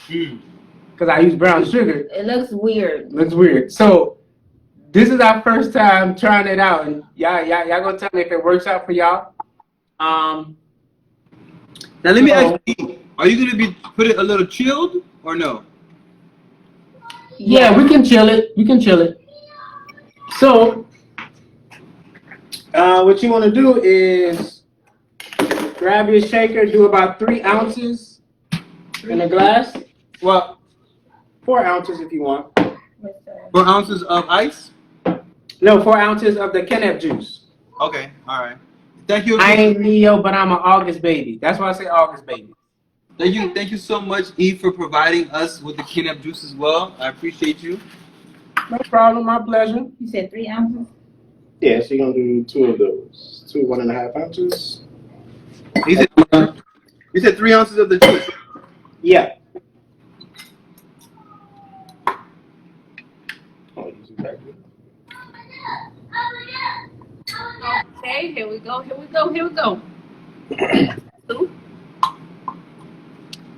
because I use brown sugar. It looks weird. Looks weird. So this is our first time trying it out, and y'all gonna tell me if it works out for y'all. Now let me ask you: are you gonna be put it a little chilled or no? Yeah, we can chill it. We can chill it. So, what you want to do is grab your shaker, do about 3 ounces in a glass. Well, 4 ounces if you want. 4 ounces of ice? No, 4 ounces of the kenep juice. Okay, all right. Thank you. I ain't Leo, but I'm an August baby. That's why I say August baby. Thank you so much, Eve, for providing us with the kenep juice as well. I appreciate you. No problem, my pleasure. You said 3 ounces? Yeah, so you're gonna do 2 of those. 2 1.5 ounces. You said 3 ounces of the juice. Yeah. Okay, here we go.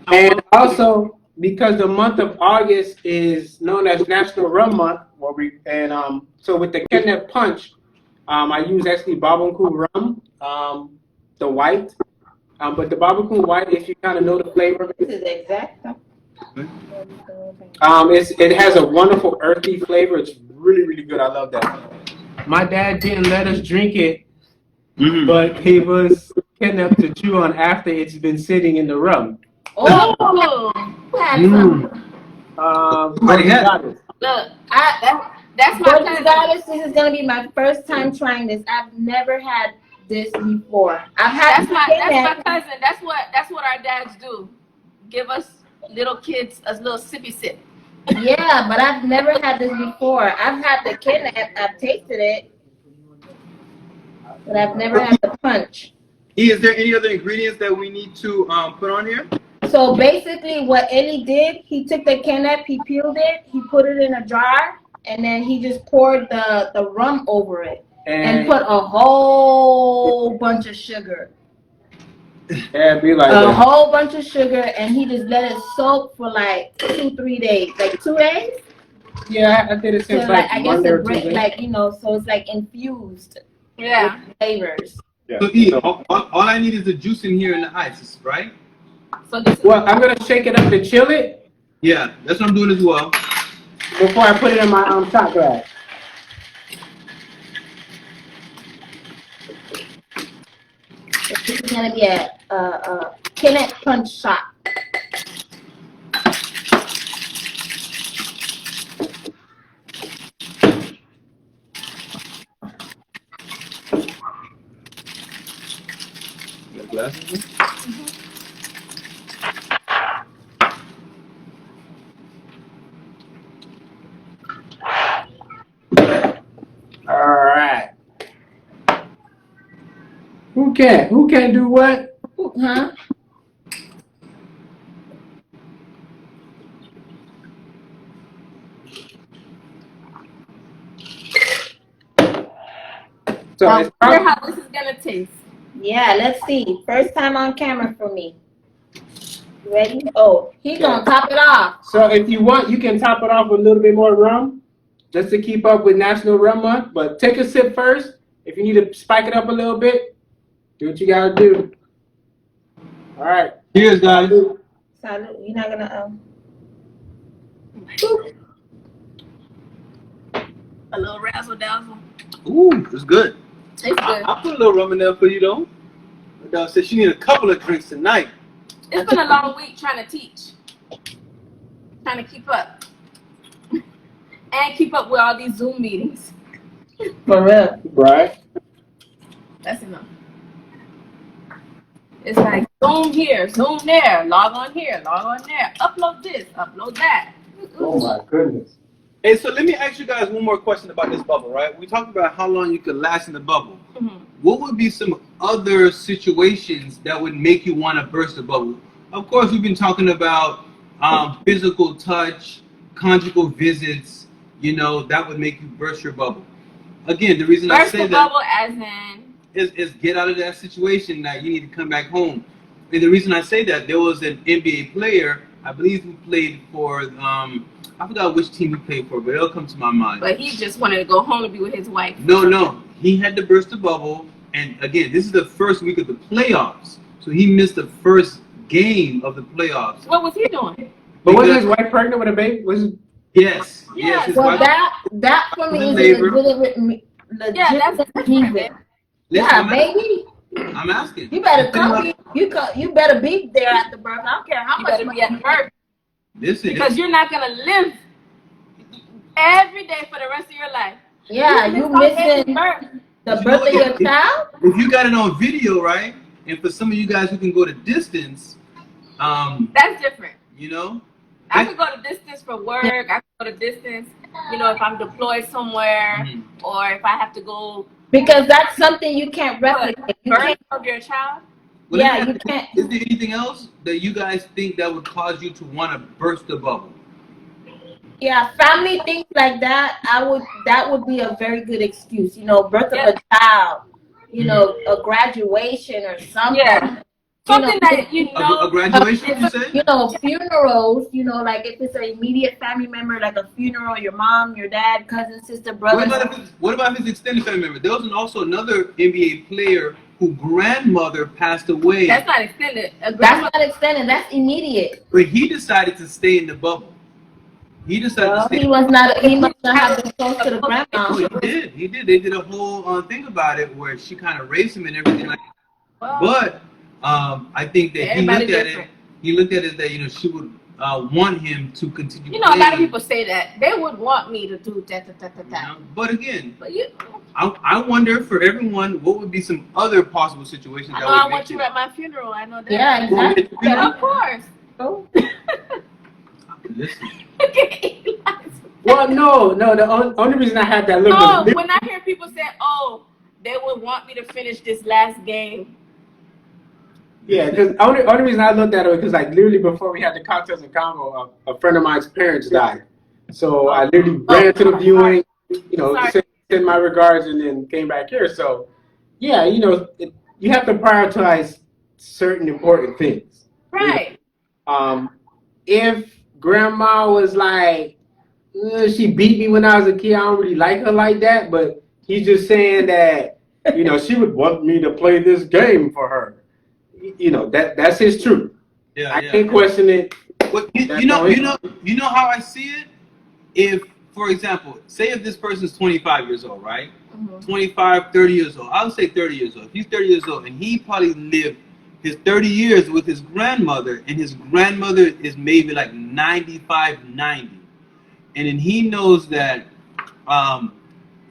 And also, because the month of August is known as National Rum Month, so with the kenep punch, I use actually Barbancourt rum, the white. But the Barbancourt white, if you kind of know the flavor, This is exact. it has a wonderful earthy flavor. It's really, really good. I love that. My dad didn't let us drink it, but he was kenep to chew on after it's been sitting in the rum. Oh, look, that's my cousin. This is gonna be my first time trying this. I've never had this before. That's my cousin. That's what our dads do. Give us little kids a little sippy sip. Yeah, but I've never had this before. I've had the kenep. I've tasted it, but I've never had the punch. Is there any other ingredients that we need to put on here? So basically what Eli did, he took the kenep, he peeled it, he put it in a jar, and then he just poured the rum over it and put a whole bunch of sugar. Yeah, be like a whole bunch of sugar, and he just let it soak for like 2-3 days. Like 2 days? Yeah, I did it since So like I guess Monday the or break, Tuesday. like, you know, so it's like infused Yeah. with flavors. Yeah. So, Eve, all I need is the juice in here and the ice, right? So this is Well, I'm gonna shake it up to chill it Yeah, that's what I'm doing as well. before I put it in my shot glass. This is gonna be a kenep punch shot. Got glasses? All right. Who can do what? Huh? So I it's wonder how this is gonna taste. Yeah, let's see. First time on camera for me. You ready? Oh, he gonna top it off. So if you want, you can top it off with a little bit more rum, just to keep up with National Rum Month. But take a sip first. If you need to spike it up a little bit, do what you gotta do. All right. Cheers, guys. Salud. You're not gonna A little razzle dazzle. Ooh, it's good. It's good. I'll put a little rum in there for you, though. My dog said she need a couple of drinks tonight. It's been a long week trying to teach. trying to keep up. And keep up with all these Zoom meetings. For real. Right. That's enough. It's like Zoom here, Zoom there, log on here, log on there, upload this, upload that. Oh my goodness. Hey, so let me ask you guys one more question about this bubble, right? We talked about how long you could last in the bubble. Mm-hmm. What would be some other situations that would make you want to burst the bubble? Of course, we've been talking about physical touch, conjugal visits, that would make you burst your bubble. Again, the reason I say Burst the that bubble as in? is get out of that situation that you need to come back home. And the reason I say that, there was an NBA player, I believe, who played for, I forgot which team he played for, but it'll come to my mind. But he just wanted to go home and be with his wife. No. He had to burst the bubble. And again, this is the first week of the playoffs. So he missed the first game of the playoffs. What was he doing? But wasn't his wife pregnant with a baby? Yes. Yes. His Well, wife, that for me is labor. a legitimate Yeah, that's reason. Listen, Yeah, baby. I'm asking. You better come. You better be there at the birth. I don't care how You much better money be at you the birth. Listen. Because you're not going to live every day for the rest of your life. Yeah, you missing the birth of your child. If you got it on video, right? And for some of you guys who can go to distance, That's different. I I- could go to distance for work. I could go to distance, if I'm deployed somewhere, or if I have to go Because that's something you can't replicate. You birth can't, of your child. Well, yeah, let me you ask can't. Is there anything else that you guys think that would cause you to want to burst the bubble? Yeah, family things like that. That would be a very good excuse. Birth of a child. A graduation or something. Yeah. Something that A graduation, you say? Funerals. Like if it's an immediate family member, like a funeral, your mom, your dad, cousin, sister, brother. What about his extended family member? There was also another NBA player whose grandmother passed away. That's not extended. That's not extended. That's immediate. But he decided to stay in the bubble. He decided to stay. He must not have been close to the grandma. Oh, he did. They did a whole thing about it where she kind of raised him and everything like that. Wow. But I think that Everybody different. he looked at it that she would want him to continue. A lot of people say that they would want me to do that. But again, But I wonder for everyone, what would be some other possible situations I that know would I make want you at my funeral. I know that. Yeah, exactly. Of course. Oh. Listen. Well, no. The only reason I had that look No, was when I hear people say, "Oh, they would want me to finish this last game," yeah, because only reason I looked at it was because like literally before we had the cocktails and convo, a friend of mine's parents died, so I literally ran to the viewing, send my regards, and then came back here. So, yeah, you have to prioritize certain important things. right? If grandma was like, she beat me when I was a kid, I don't really like her like that, but he's just saying that, she would want me to play this game for her. That's his truth. Yeah, I can't question it. But you know how I see it? If, for example, say if this person's 25 years old, right? 25, 30 years old. I would say 30 years old. If he's 30 years old and he probably lived his 30 years with his grandmother, and his grandmother is maybe like 95, 90. And then he knows that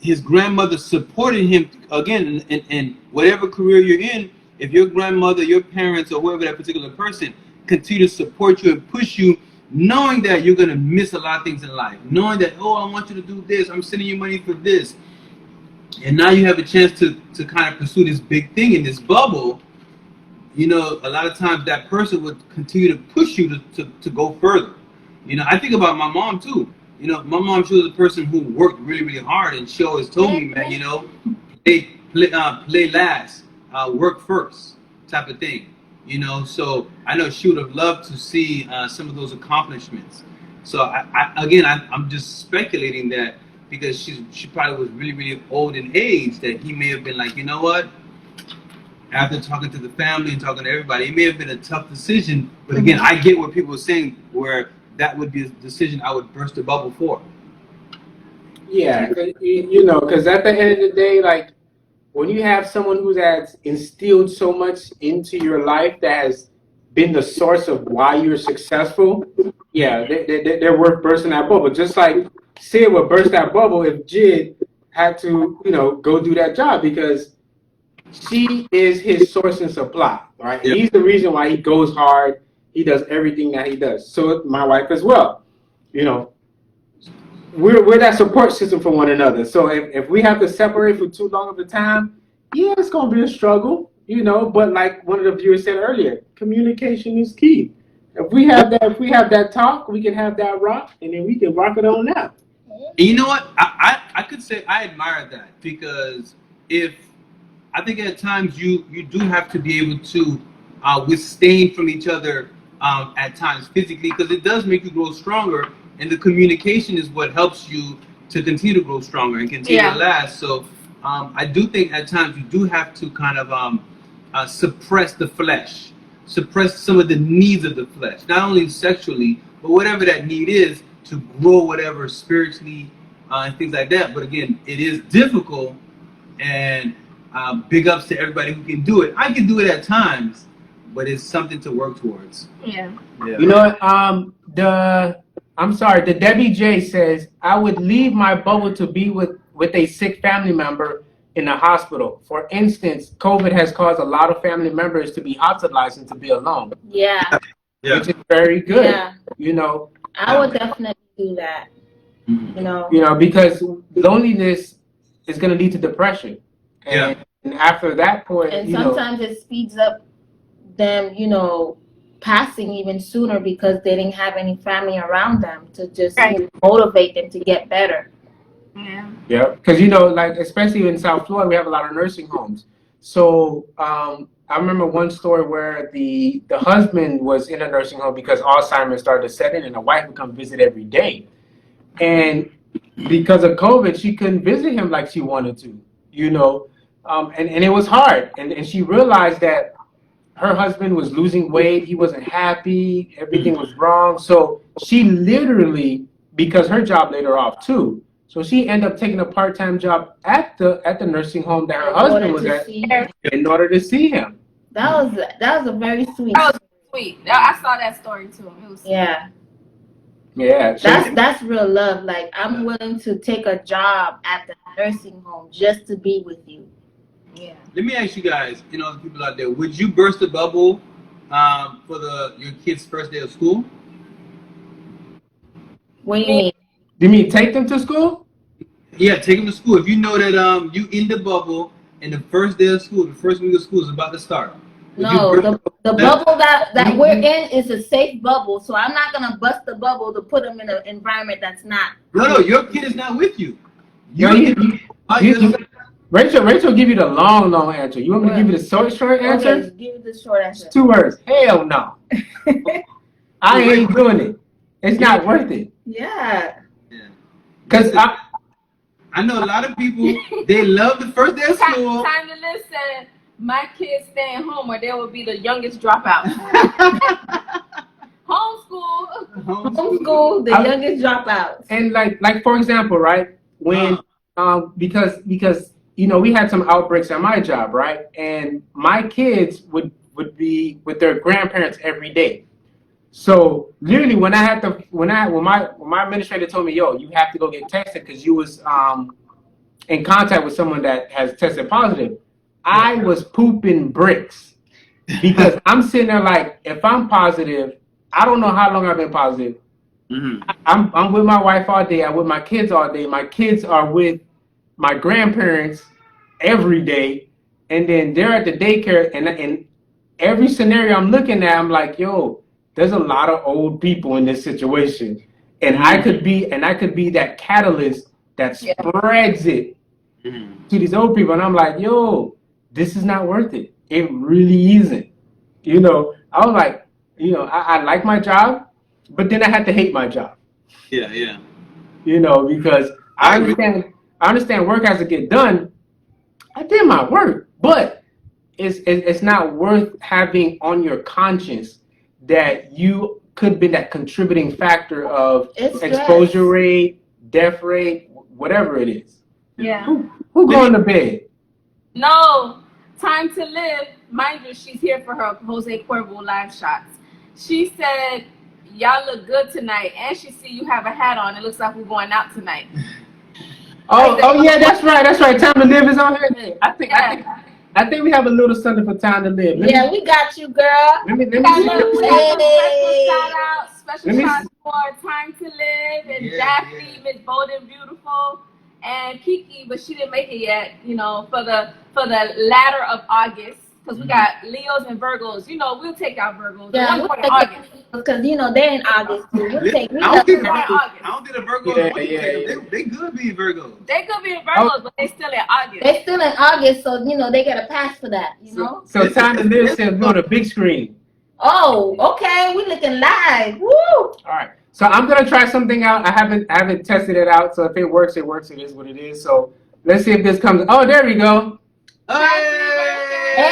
his grandmother supported him, again, in whatever career you're in. If your grandmother, your parents, or whoever that particular person continue to support you and push you, knowing that you're going to miss a lot of things in life, knowing that, oh, I want you to do this, I'm sending you money for this, and now you have a chance to kind of pursue this big thing in this bubble, a lot of times that person would continue to push you to go further. I think about my mom too. My mom, she was a person who worked really, really hard, and she always told me, man, play last, work first, type of thing. So I know she would have loved to see some of those accomplishments. So I'm just speculating that because she probably was really, really old in age, that he may have been like, you know what? After talking to the family and talking to everybody, it may have been a tough decision. But again, I get what people are saying, where that would be a decision I would burst the bubble for. Yeah, because at the end of the day, like when you have someone who has instilled so much into your life that has been the source of why you're successful, yeah, they're worth bursting that bubble. Just like Sid would burst that bubble if Jid had to, go do that job, because she is his source and supply, right? Yeah. He's the reason why he goes hard. He does everything that he does. So my wife as well, we're that support system for one another. So if we have to separate for too long of a time, yeah, it's gonna be a struggle, But like one of the viewers said earlier, communication is key. If we have that talk, we can have that rock, and then we can rock it on out. And you know what? I could say I admire that, because I think at times you do have to be able to withstand from each other at times physically, because it does make you grow stronger, and the communication is what helps you to continue to grow stronger and continue to last. So I do think at times you do have to kind of suppress the flesh, suppress some of the needs of the flesh, not only sexually, but whatever that need is to grow, whatever spiritually and things like that. But again, it is difficult, and big ups to everybody who can do it. I can do it at times, but it's something to work towards. Yeah. You know what? The Debbie J says, I would leave my bubble to be with a sick family member in the hospital. For instance, COVID has caused a lot of family members to be hospitalized and to be alone. Yeah. Which is very good. Yeah. I would definitely do that. Because loneliness is going to lead to depression. And after that point, and sometimes it speeds up them, passing even sooner, because they didn't have any family around them to just motivate them to get better. Yeah, because like especially in South Florida, we have a lot of nursing homes. So I remember one story where the husband was in a nursing home because Alzheimer's started to set in, and the wife would come visit every day. And because of COVID, she couldn't visit him like she wanted to, and it was hard. And she realized that her husband was losing weight. He wasn't happy. Everything was wrong. So she literally, because her job laid her off too, so she ended up taking a part-time job at the nursing home that her husband was at in order to see him. That was a very sweet. That was sweet. I saw that story too. It was sweet. Yeah. Yeah. That's real love. Like, I'm willing to take a job at the nursing home just to be with you. Yeah. Let me ask you guys, the people out there, would you burst the bubble for your kid's first day of school? What do you mean? You mean take them to school? Yeah, take them to school. If you know that you in the bubble and the first day of school, the first week of school is about to start. No, the bubble that we're in is a safe bubble, so I'm not gonna bust the bubble to put them in an environment that's not. No, your kid is not with you. Rachel give you the long answer. You want me to give you the short answer? Okay, give it the short answer. It's 2 words. Hell no. I ain't doing it. It's not worth it. Yeah. Because I know a lot of people, they love the first day of school. Time to listen. My kids staying home, or they will be the youngest dropout. Homeschool, the youngest dropouts. And like for example, right? When because we had some outbreaks at my job, right? And my kids would be with their grandparents every day. So literally, when my administrator told me, "Yo, you have to go get tested because you was in contact with someone that has tested positive," I was pooping bricks, because I'm sitting there like, if I'm positive, I don't know how long I've been positive. Mm-hmm. I'm with my wife all day. I'm with my kids all day. My kids are with my grandparents every day, and then they're at the daycare. And every scenario I'm looking at, I'm like, yo, there's a lot of old people in this situation, and I could be that catalyst that spreads it to these old people. And I'm like, yo, this is not worth it. It really isn't. I was like, I like my job, but then I had to hate my job. Yeah. Because I understand work has to get done. I did my work, but it's not worth having on your conscience that you could be that contributing factor of exposure rate, death rate, whatever it is. Yeah. Who going to bed? No, Time to Live, mind you, she's here for her Jose Cuervo live shots. She said, y'all look good tonight, and she see you have a hat on. It looks like we're going out tonight. Oh yeah, that's right. Time to Live is on here. Hey, I think we have a little something for Time to Live. Yeah, we got you, girl. Let me We got some Hey. special shout-outs for Time to Live and Daphne, Miss Bold and Beautiful, and Kiki, but she didn't make it yet, you know, for the latter of August. Because we got Leos and Virgos. You know, we'll take out Virgos. Yeah, we'll take August. Because, you know, they're in August, too. We'll take I don't think the August. Virgos, they could be Virgos. They could be in Virgos, but they still in August. They're still in August, so, you know, they get a pass for that, you know? So Time to Live says go to big screen. Oh, okay. We looking live. Woo! All right. So I'm gonna try something out. I haven't tested it out. So if it works, it works. It is what it is. So let's see if this comes. Oh, there we go. Hey!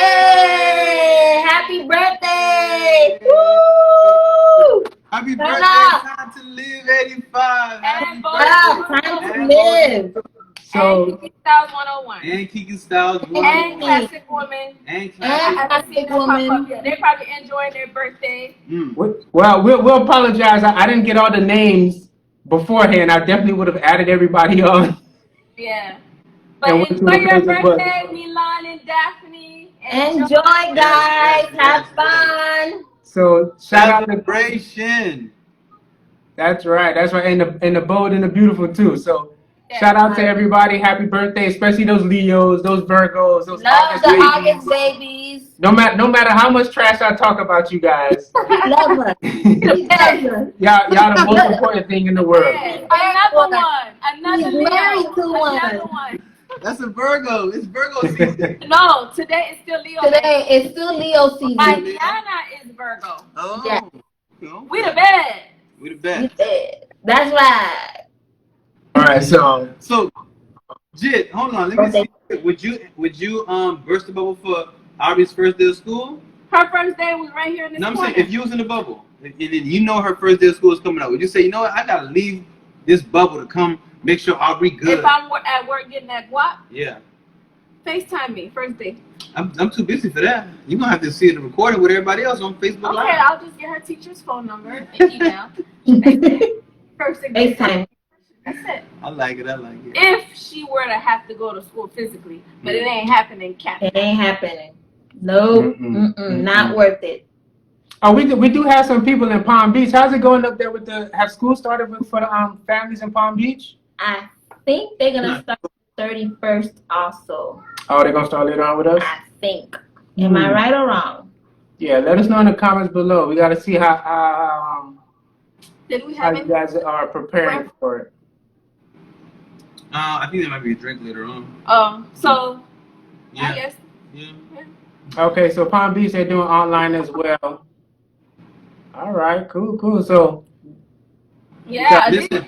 Happy birthday! Woo! Happy birthday, Time to Live 85. And Time to Live. So and Kiki Styles 101. And Kiki Styles 101. And Classic Woman. And Classic Woman. They're probably enjoying their birthday. Well, we'll apologize. I didn't get all the names beforehand. I definitely would have added everybody on. Yeah. But enjoy your birthday, Milan and Daphne. Enjoy, guys. Have fun. So shout out to celebration. That's right. And the bold and the beautiful too. So shout out to everybody. Happy birthday, especially those Leos, those Virgos, those August babies. No matter how much trash I talk about you guys. Love us. Y'all the most important thing in the world. Another one. Another He's Leo. married to Another one. That's a Virgo. It's Virgo season. No, today is still Leo. Today is still Leo season. Diana is Virgo. Oh. Yeah. We the best. We the best. That's right. All right, so Jit, hold on. Let me see. Would you burst the bubble for Aubrey's first day of school? Her first day was right here in this No, I'm corner. saying if you was in the bubble and you know her first day of school is coming up, would you say, you know what, I gotta leave this bubble to come make sure Aubrey good? If I'm at work getting that guap, yeah. FaceTime me first day. I'm too busy for that. You're gonna have to see the recording with everybody else on Facebook Okay, Live. I'll just get her teacher's phone number and email. First thing. FaceTime. That's it. I like it. If she were to have to go to school physically, but it ain't happening, Captain. It ain't happening. No, not worth it. Oh, we do have some people in Palm Beach. How's it going up there with have school started for the families in Palm Beach? I think they're gonna start 31st also. Oh, they're gonna start later on with us? I think. Am I right or wrong? Yeah, let us know in the comments below. We gotta see how Did we have you guys are preparing for it. I think there might be a drink later on. So Yeah. I guess. Yeah. Okay, so Palm Beach, they're doing online as well. All right, cool. So Yeah. Listen,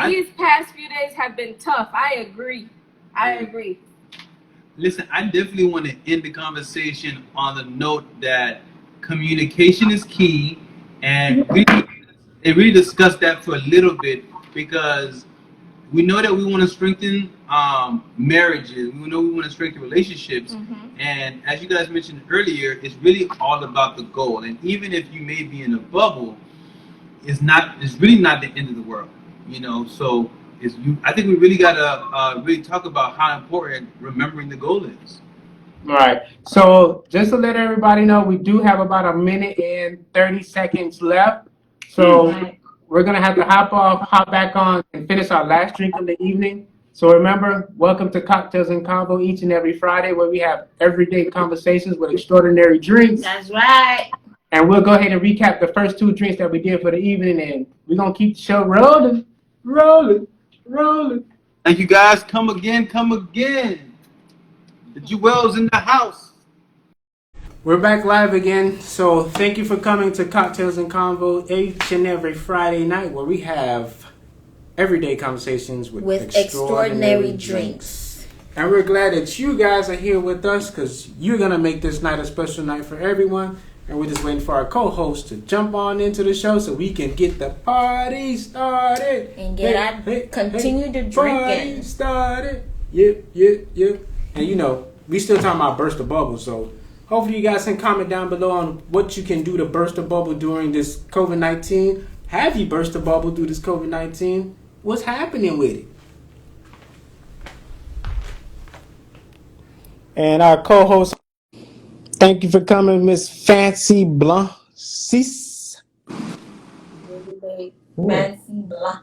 These past few days have been tough. I agree. Listen, I definitely want to end the conversation on the note that communication is key, and we really discussed that for a little bit because we know that we want to strengthen marriages. We know we want to strengthen relationships, and as you guys mentioned earlier, it's really all about the goal. And even if you may be in a bubble, it's really not the end of the world, you know. So I think we really gotta really talk about how important remembering the goal is. all right. So just to let everybody know, we do have about 1 minute and 30 seconds left. So we're gonna have to hop back on and finish our last drink of the evening. So remember, welcome to Cocktails and Convo each and every Friday, where we have everyday conversations with extraordinary drinks. That's right. And we'll go ahead and recap the first 2 drinks that we did for the evening, and we're gonna keep the show rolling. Thank you guys. Come again. The Jewels in the house. We're back live again, so thank you for coming to Cocktails and Convo each and every Friday night, where we have everyday conversations with extraordinary drinks. And we're glad that you guys are here with us, because you're going to make this night a special night for everyone. And we're just waiting for our co-host to jump on into the show so we can get the party started. And continue the drinking. Party started. Yep. And you know, we still talking about burst the bubble. So hopefully you guys can comment down below on what you can do to burst the bubble during this COVID-19. Have you burst the bubble through this COVID-19? What's happening with it? And our co-host, thank you for coming, Miss Fancy Blanc. Sis. Fancy Blanc.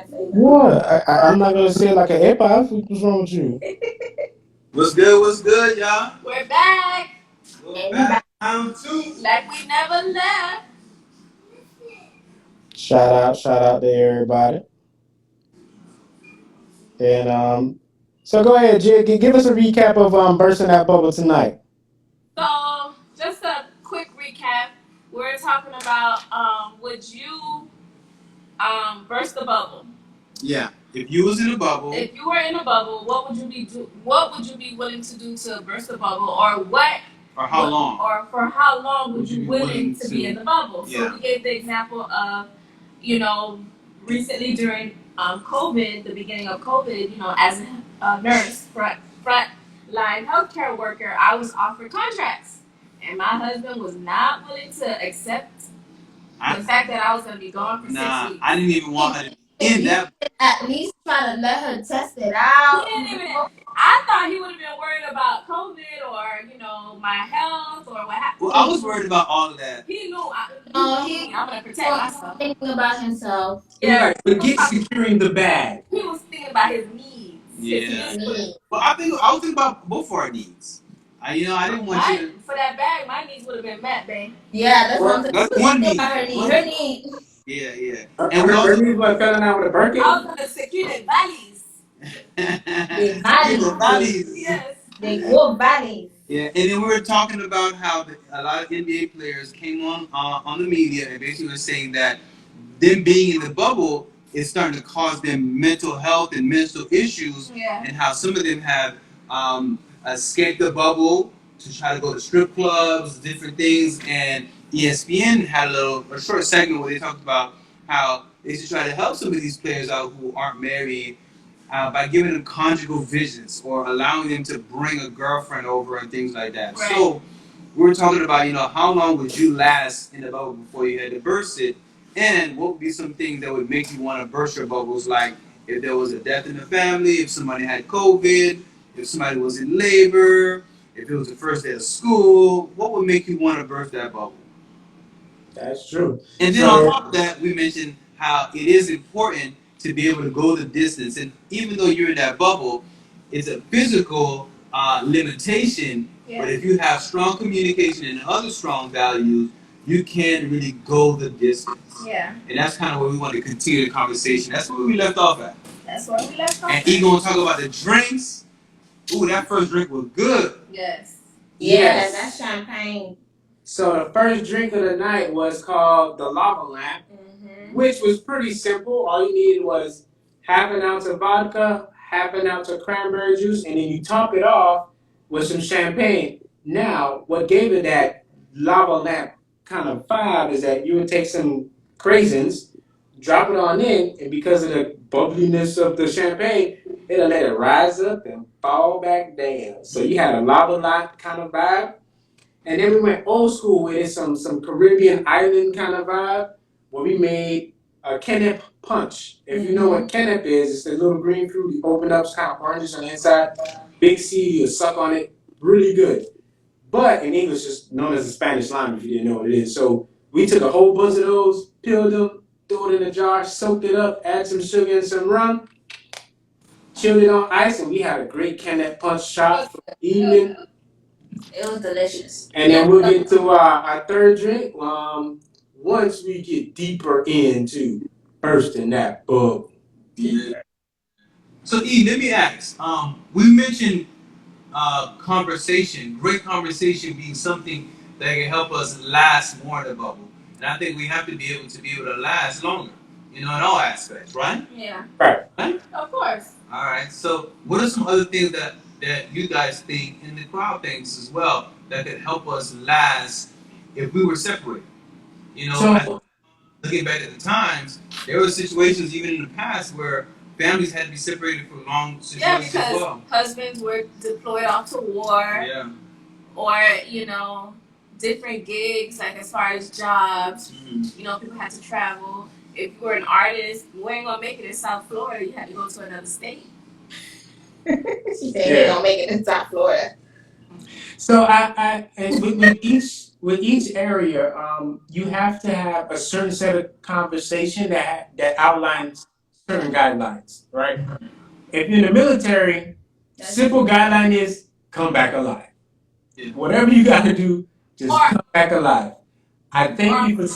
What? I'm not gonna say it like an epa. What's wrong with you? What's good? What's good, y'all? We're back. We're back round two. Like we never left. Shout out to everybody. And so go ahead, Jig, give us a recap of bursting that bubble tonight. So just a quick recap. We're talking about would you burst the bubble? Yeah. If you was in a bubble. If you were in a bubble, what would you be willing to do to burst the bubble, or what? Or how long? Or for how long would you be willing to be in the bubble? Yeah. So we gave the example of, recently during COVID, the beginning of COVID, as a nurse, front line healthcare worker, I was offered contracts, and my husband was not willing to accept the fact that I was going to be gone for 6 weeks. I didn't even want her to in that. At least try to let her test it out. I thought he would have been worried about COVID or, my health or what happened. Well, I was worried about all of that. He knew I'm going to protect myself. thinking about himself. Yeah, forget securing the bag. He was thinking about his needs. Yeah. Well, I was thinking about both our needs. I didn't want you to. For that bag, my needs would have been met, babe. Yeah, that's one thing. That's one need. Her need. Yeah. And her needs were filling out with a Birkin? I was going to secure the valleys. The valleys. Yes. They go valleys. Yeah, and then we were talking about how a lot of NBA players came on the media and basically were saying that them being in the bubble is starting to cause them mental health and mental issues, and how some of them have escaped the bubble to try to go to strip clubs, different things, and ESPN had a short segment where they talked about how they should try to help some of these players out who aren't married by giving them conjugal visits or allowing them to bring a girlfriend over and things like that. Right. So we were talking about, how long would you last in the bubble before you had to burst it, and what would be some things that would make you want to burst your bubbles, like if there was a death in the family, if somebody had COVID, if somebody was in labor, if it was the first day of school, what would make you want to burst that bubble? That's true. And then on top of that, we mentioned how it is important to be able to go the distance. And even though you're in that bubble, it's a physical limitation. Yeah. But if you have strong communication and other strong values, you can really go the distance. Yeah. And that's kind of where we want to continue the conversation. That's where we left off at. That's where we left off. And Eagle will talk about the drinks. Ooh, that first drink was good. Yes. Yeah, that's champagne. So the first drink of the night was called the Lava Lamp, which was pretty simple. All you needed was half an ounce of vodka, half an ounce of cranberry juice, and then you top it off with some champagne. Now, what gave it that Lava Lamp kind of vibe is that you would take some craisins, drop it on in, and because of the bubbliness of the champagne, it'll let it rise up and fall back down. So you had a Lava Lamp kind of vibe. And then we went old school with it, some Caribbean island kind of vibe, where we made a Kennep punch. If you know what Kennep is, it's the little green fruit. You open up, it's kind of oranges on the inside. Big seed, you suck on it. Really good. But in English, it's known as a Spanish lime if you didn't know what it is. So we took a whole bunch of those, peeled them, threw it in a jar, soaked it up, add some sugar and some rum, chilled it on ice, and we had a great Kennep punch shot for the evening. It was delicious. And then we'll get to our third drink once we get deeper into bursting that bubble. Yeah. So E, let me ask. We mentioned great conversation being something that can help us last more in the bubble. And I think we have to be able to last longer, in all aspects, right? Yeah. Right. Of course. All right. So what are some other things that you guys think, and the crowd thinks as well, that could help us last if we were separated? Looking back at the times, there were situations even in the past where families had to be separated for long situations. Yeah, because husbands were deployed off to war. Yeah. Or, different gigs, like as far as jobs. Mm-hmm. People had to travel. If you were an artist, you ain't gonna make it in South Florida. You had to go to another state. She said, "You ain't gonna make it in South Florida." So and with each area, you have to have a certain set of conversation that outlines certain guidelines, right? If you're in the military, simple guideline is come back alive. Yeah. Whatever you got to do, just come back alive. I thank you for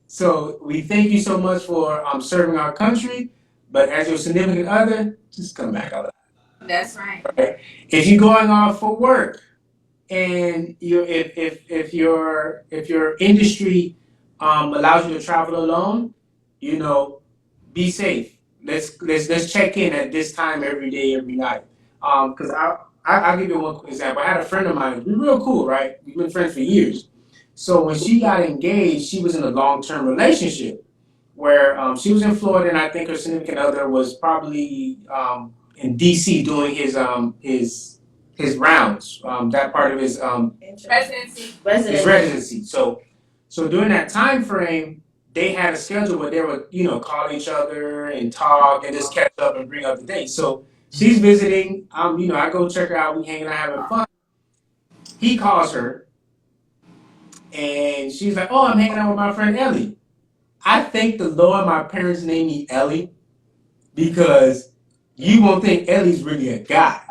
So we thank you so much for serving our country, but as your significant other, just come back alive. That's right. If you're going off for work, and if your industry allows you to travel alone, be safe. Let's check in at this time every day, every night. Because I'll give you one quick example. I had a friend of mine. We're real cool, right? We've been friends for years. So when she got engaged, she was in a long-term relationship where she was in Florida, and I think her significant other was probably in DC doing his rounds, that part of his residency. So during that time frame, they had a schedule where they would, call each other and talk and just catch up and bring up the date. So she's visiting, I go check her out, we hanging out having fun. He calls her and she's like, "Oh, I'm hanging out with my friend Ellie." I thank the Lord my parents named me Ellie, because you won't think Ellie's really a guy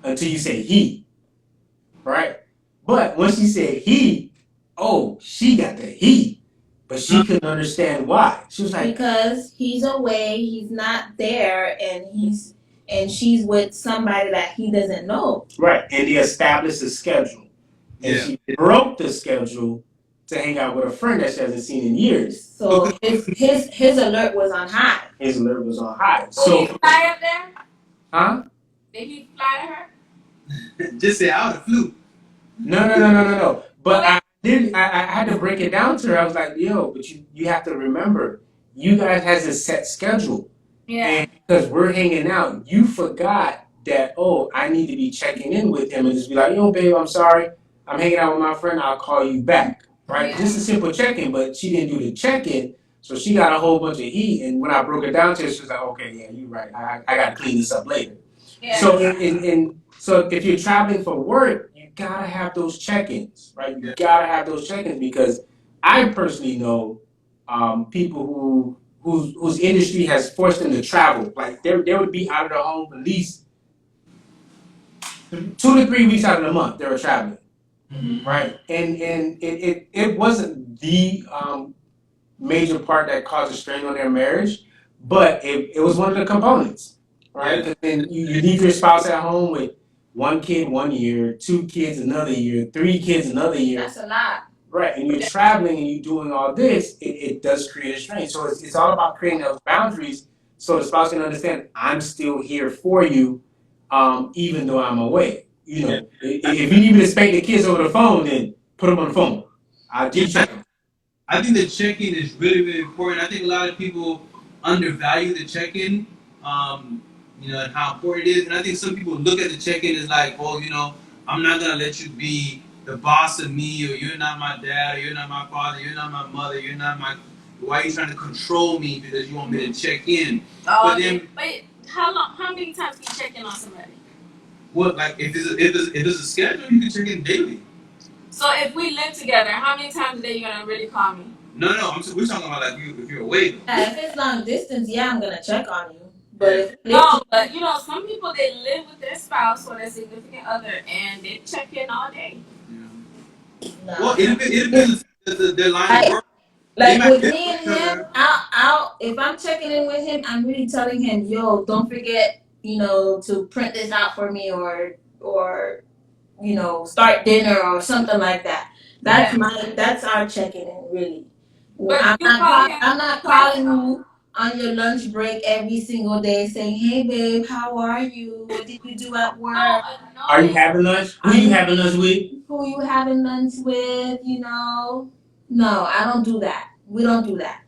until you say he, right? But when she said he, she got the he, but she couldn't understand why. She was like, because he's away, he's not there, and she's with somebody that he doesn't know. Right, and they established a schedule, and she broke the schedule to hang out with a friend that she hasn't seen in years. So his alert was on high. His alert was on high. So did he fly up there? Huh? Did he fly to her? Just say I would have flew. No. But I had to break it down to her. I was like, but you have to remember, you guys has a set schedule. Yeah. And because we're hanging out, you forgot that, I need to be checking in with him and just be like, babe, I'm sorry. I'm hanging out with my friend. I'll call you back. Right? Yeah. Just a simple check-in, but she didn't do the check-in. So she got a whole bunch of heat. And when I broke it down to her, she was like, okay, yeah, you're right. I got to clean this up later. Yeah. So so if you're traveling for work, you gotta have those check-ins, right? You gotta have those check-ins, because I personally know people whose industry has forced them to travel. Like they would be out of their home at least 2 to 3 weeks out of the month. They were traveling, right? And it wasn't the major part that caused a strain on their marriage, but it was one of the components, right? Because then you leave your spouse at home with 1 kid 1 year, 2 kids another year, 3 kids another year. That's a lot. Right, and you're traveling and you're doing all this, it does create a strain. So it's all about creating those boundaries so the spouse can understand, I'm still here for you, even though I'm away. If you need me to spank the kids over the phone, then put them on the phone. I'll keep checking. I think the check-in is really, really important. I think a lot of people undervalue the check-in, and how important it is. And I think some people look at the check-in as like, I'm not going to let you be the boss of me, or you're not my dad, or you're not my father, you're not my mother, why are you trying to control me because you want me to check in? But how many times can you check in on somebody? Well, like if there's a schedule, you can check in daily. So if we live together, how many times a day are you gonna really call me? No, we're talking about like if you're away. Yeah, if it's long distance, I'm gonna check on you. But some people, they live with their spouse or their significant other, and they check in all day. Yeah. No. Well, it depends their line of work. Like with me and him, I'll if I'm checking in with him, I'm really telling him, don't forget, to print this out for me, or start dinner or something like that. That's our checking in, really. I'm not calling you on your lunch break every single day saying, "Hey babe, how are you? What did you do at work? No. Are you having lunch? Who are you having lunch with? Who you having lunch with? No, I don't do that. We don't do that.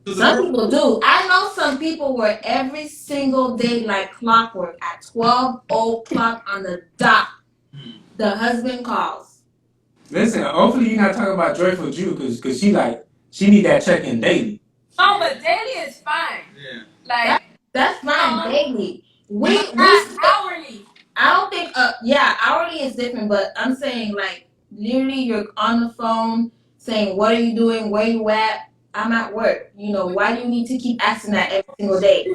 So Some people do. I know some people where every single day, like clockwork, at 12 o'clock on the dot, the husband calls. Listen, hopefully you're not talking about Joyful Jew, because she need that check-in daily. No, but daily is fine. Yeah. Like That's fine, daily. not hourly. I don't think. Yeah, hourly is different, but I'm saying like literally, you're on the phone saying, "What are you doing? Where you at? I'm at work." You know, why do you need to keep asking that every single day?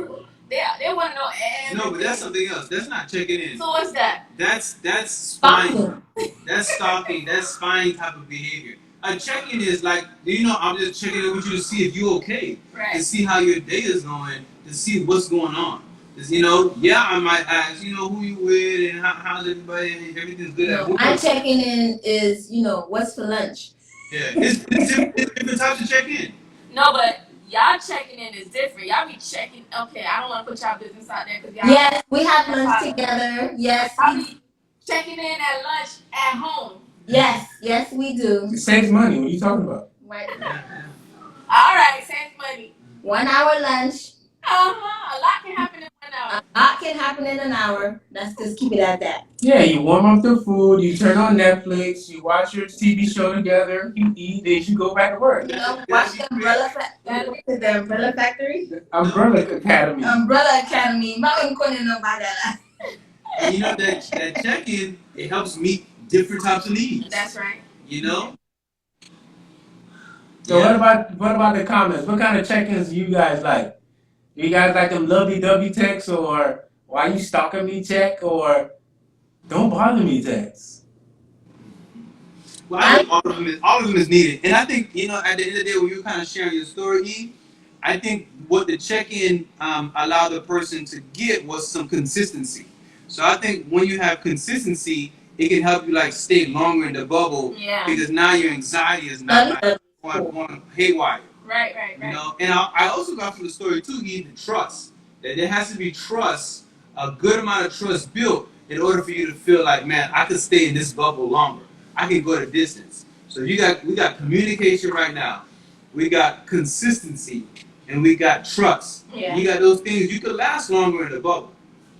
They want to know everything. No, but that's something else. That's not checking in. So what's that? That's spying. Stalking. That's stalking. That's spying type of behavior. A check-in is like, I'm just checking in with you to see if you're okay, to Right. see how your day is going, to see what's going on. Because, I might ask, who you with and how's everybody and everything's good at work. My checking in is, what's for lunch? Yeah, it's different types of check-in. No, but y'all checking in is different. Y'all be checking. Okay, I don't want to put y'all business out there because y'all. Yes, we have lunch together. Yes, Y'all be checking in at lunch at home. yes, we do. It saves money. What are you talking about? Right. All right, saves money. 1 hour lunch. A lot can happen in 1 hour. A lot can happen in an hour. Let's just keep it at that. Yeah, you warm up the food, you turn on Netflix, you watch your TV show together, you eat, then you go back to work. Watch the Umbrella Factory. Umbrella Academy. Umbrella Academy. And that check-in, it helps meet different types of needs. That's right. So what about the comments? What kind of check-ins do you guys like? You guys like them lovey-dovey texts, or why you stalking me check, or don't bother me texts? Well, I think all of them is needed. And I think, at the end of the day, when you're kind of sharing your story, E, I think what the check-in allowed the person to get was some consistency. So I think when you have consistency, it can help you stay longer in the bubble. Yeah. Because now your anxiety is not going haywire. Right. And I also got from the story too, E, the trust. That there has to be trust, a good amount of trust built in order for you to feel like, man, I could stay in this bubble longer. I can go the distance. So we got communication right now. We got consistency, and we got trust. Yeah. You got those things, you could last longer in the bubble.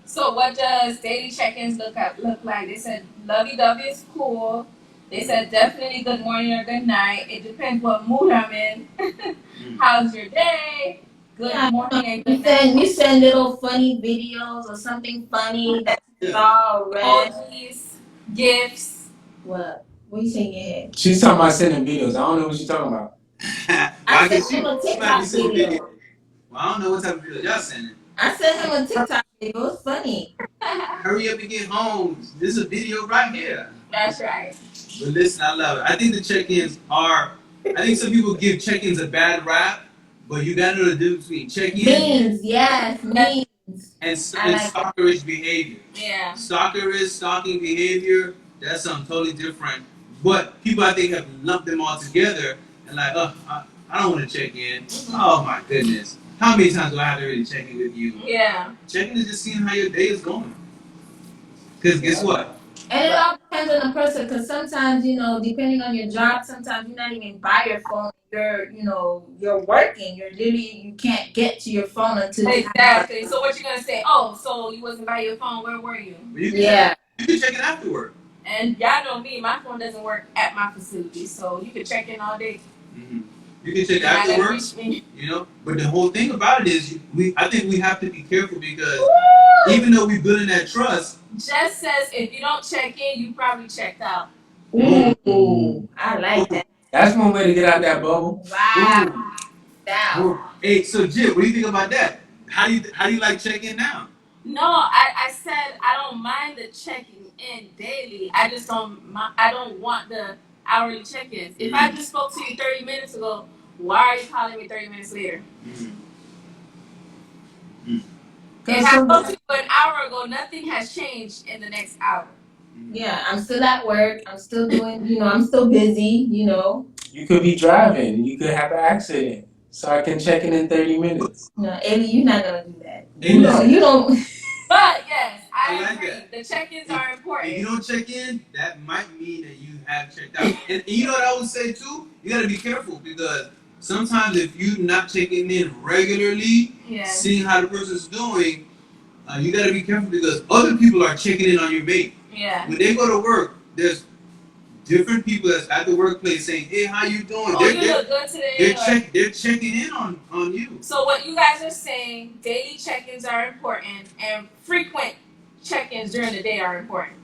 So what does daily check-ins look like? They said lovey-dovey is cool. They said definitely good morning or good night. It depends what mood I'm in. How's your day? Good morning and good night. You send little funny videos or something funny that's all red. Emojis, gifts. What you saying in your head? She's talking about sending videos. I don't know what she's talking about. I sent him a TikTok video. Well, I don't know what type of video y'all sending. I sent him a TikTok video. It's funny. Hurry up and get home. There's a video right here. That's right. But listen, I love it. I think the check-ins I think some people give check-ins a bad rap, but you gotta know the difference between check-in and stalkerish behavior. Yeah. Stalking behavior, that's something totally different. But people, I think, have lumped them all together and I don't want to check in. Oh my goodness. How many times do I have to really check in with you? Yeah. Checking is just seeing how your day is going. Because guess what? And it all depends on the person, because sometimes, depending on your job, sometimes you're not even by your phone. You're working. You can't get to your phone until exactly. So what you gonna say? Oh, so you wasn't by your phone? Where were you? You can check in afterward. And y'all know me. My phone doesn't work at my facility, so you can check in all day. Mm-hmm. You can check afterwards. But the whole thing about it is, I think we have to be careful because even though we're building that trust. Just says if you don't check in, you probably checked out. Ooh, I like that. That's one way to get out that bubble. Wow. Down. Hey, so Jim, what do you think about that? How do you like check-in now? No, I said I don't mind the checking in daily. I just I don't want the hourly check-ins. If I just spoke to you 30 minutes ago, why are you calling me 30 minutes later? If I spoke to you an hour ago, nothing has changed in the next hour. Yeah, I'm still at work. I'm still doing, I'm still busy, You could be driving. You could have an accident. So I can check in 30 minutes. No, Eddie, you're not going to do that. You don't. But yes, I like agree. that. The check-ins are important. If you don't check in, that might mean that you have checked out. And you know what I would say too? You got to be careful because sometimes if you're not checking in regularly, seeing how the person's doing, you gotta be careful because other people are checking in on your mate. Yeah. When they go to work, there's different people that's at the workplace saying, "Hey, how you doing?" Oh, you look good today. They're checking in on you. So what you guys are saying, daily check-ins are important, and frequent check-ins during the day are important.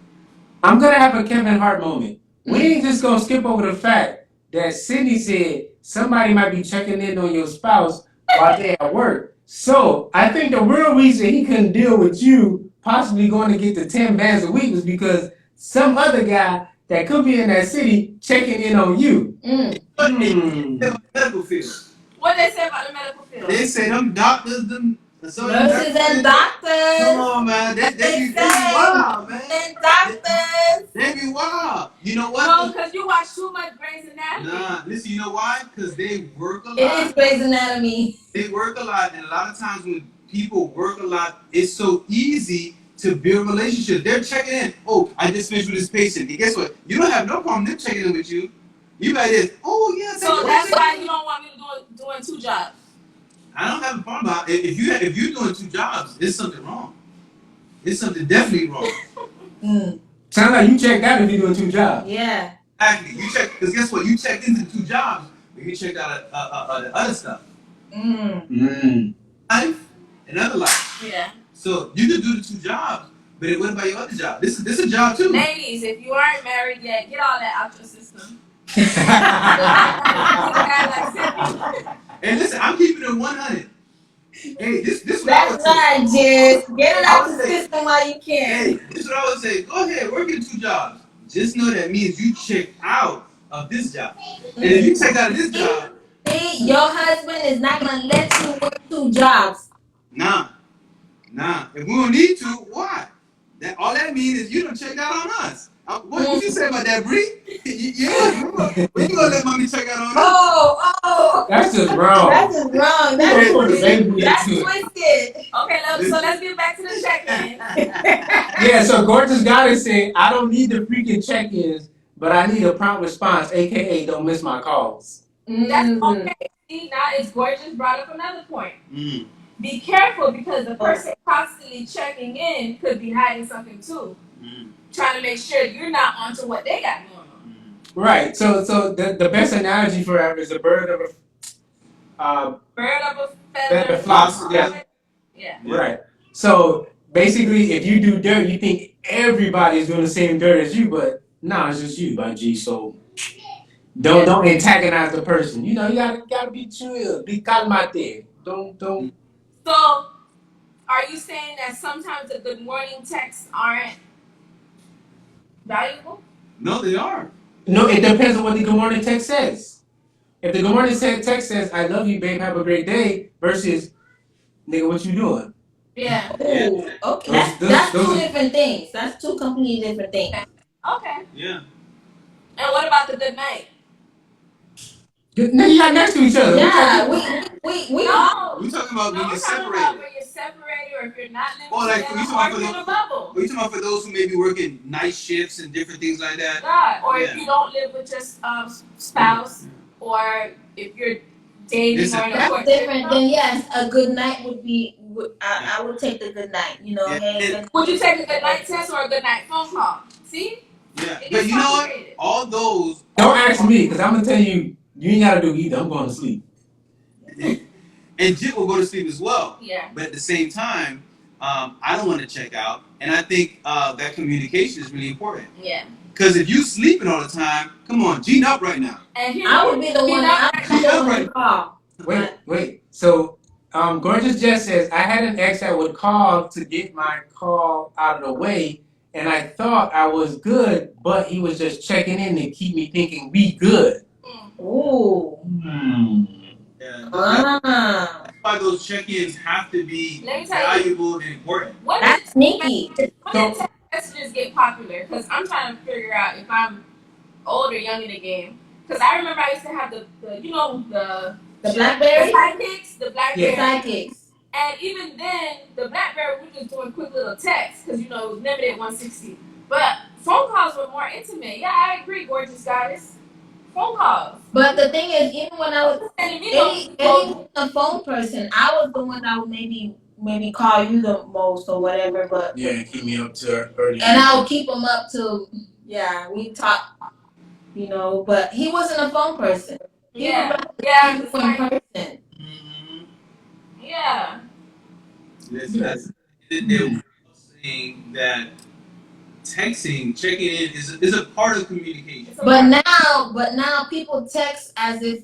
I'm gonna have a Kevin Hart moment. We ain't just gonna skip over the fact that Sydney said somebody might be checking in on your spouse while they're at work. So I think the real reason he couldn't deal with you possibly going to get the 10 bands a week was because some other guy that could be in that city checking in on you. Medical field. What they say about the medical field? They say them doctors, them nurses and doctors. Come on, man. They be wild, man. And doctors. They be wild. You know what? No, because you watch too much Grey's Anatomy. Nah, listen, you know why? Because they work a lot. It is Grey's Anatomy. They work a lot, and a lot of times when people work a lot, it's so easy to build relationships. They're checking in. Oh, I just finished with this patient. And guess what? You don't have no problem them checking in with you. You like this. Oh, yeah. So that's why you don't want me doing two jobs. I don't have a problem about it. If you're doing two jobs, there's something wrong. There's something definitely wrong. Sounds like you checked out if you're doing two jobs. Yeah. Exactly. You check because guess what? You checked into two jobs, but you checked out the other stuff. Life and other life. Yeah. So you can do the two jobs, but what about your other job? This is a job too. Ladies, if you aren't married yet, get all that out your system. And listen, I'm keeping it 100. Hey, this what That's right, Jess. Get it out the system while you can. Hey, this is what I would say. Go ahead, work in two jobs. Just know that means you check out of this job. And if you check out of this job, see, your husband is not gonna let you work two jobs. Nah. If we don't need to, why? That all that means is you don't check out on us. What you say about that, Bree? Yeah, when you gonna let mommy check out on us? Oh. That's just wrong. That's twisted. Okay, so let's get back to the check-in. Yeah, so Gorgeous Goddess said, I don't need the freaking check-ins, but I need a prompt response, aka don't miss my calls. That's okay. See, now it's Gorgeous brought up another point. Be careful because the person constantly checking in could be hiding something too. Trying to make sure you're not onto what they got going on. Right. So the best analogy for that is a bird of a feather flocks together. Yeah. Right. So basically, if you do dirt, you think everybody's doing the same dirt as you, but nah, it's just you, by G. So don't antagonize the person. You know, you gotta be chill, be calmate. Don't. So, are you saying that sometimes the good morning texts aren't valuable? No, they are. No, it depends on what the good morning text says. If the good morning text says, I love you, babe, have a great day, versus, nigga, what you doing? Yeah. Ooh, okay. That's two different things. That's two completely different things. Okay. Yeah. And what about the good night? Nigga, you got next to each other. Yeah, we No. We talking about when you're separated. About when you're separated or if you're not living together or you're in a bubble. Are you talking about for those who may be working night shifts and different things like that? God, or if you don't live with your spouse, or if you're dating or in a that's different. Then yes, a good night would be. I would take the good night. You know, hey. Would you take a good night text or a good night phone call? See? Yeah, but you know what? All those. Don't ask me, because I'm gonna tell you, you ain't gotta do either. I'm going to sleep. And Jit will go to sleep as well. Yeah. But at the same time, I don't want to check out, and I think that communication is really important. Yeah. Because if you sleeping all the time, come on, Gene up right now. And I would be the one that call. Wait. So, Gorgeous Jess says, I had an ex that would call to get my call out of the way, and I thought I was good, but he was just checking in to keep me thinking we good. Ooh. Yeah. That's why those check-ins have to be valuable and important. That's sneaky. When did text messages get popular? Because I'm trying to figure out if I'm old or young in the game. Because I remember I used to have the BlackBerry? The BlackBerry. Sidekicks. And even then, the BlackBerry, we were just doing quick little texts because, it was limited at 160. But phone calls were more intimate. Yeah, I agree, Gorgeous Goddess. phone calls. But the thing is, even when I was Eddie a phone person, I was the one that would maybe call you the most or whatever. But Yeah, keep me up to early. And I would keep him up to we talk, But he wasn't a phone person. He would rather see you in person. Mm-hmm. Yeah. Listen, that's they're saying that texting, checking in is a part of communication. But now people text as if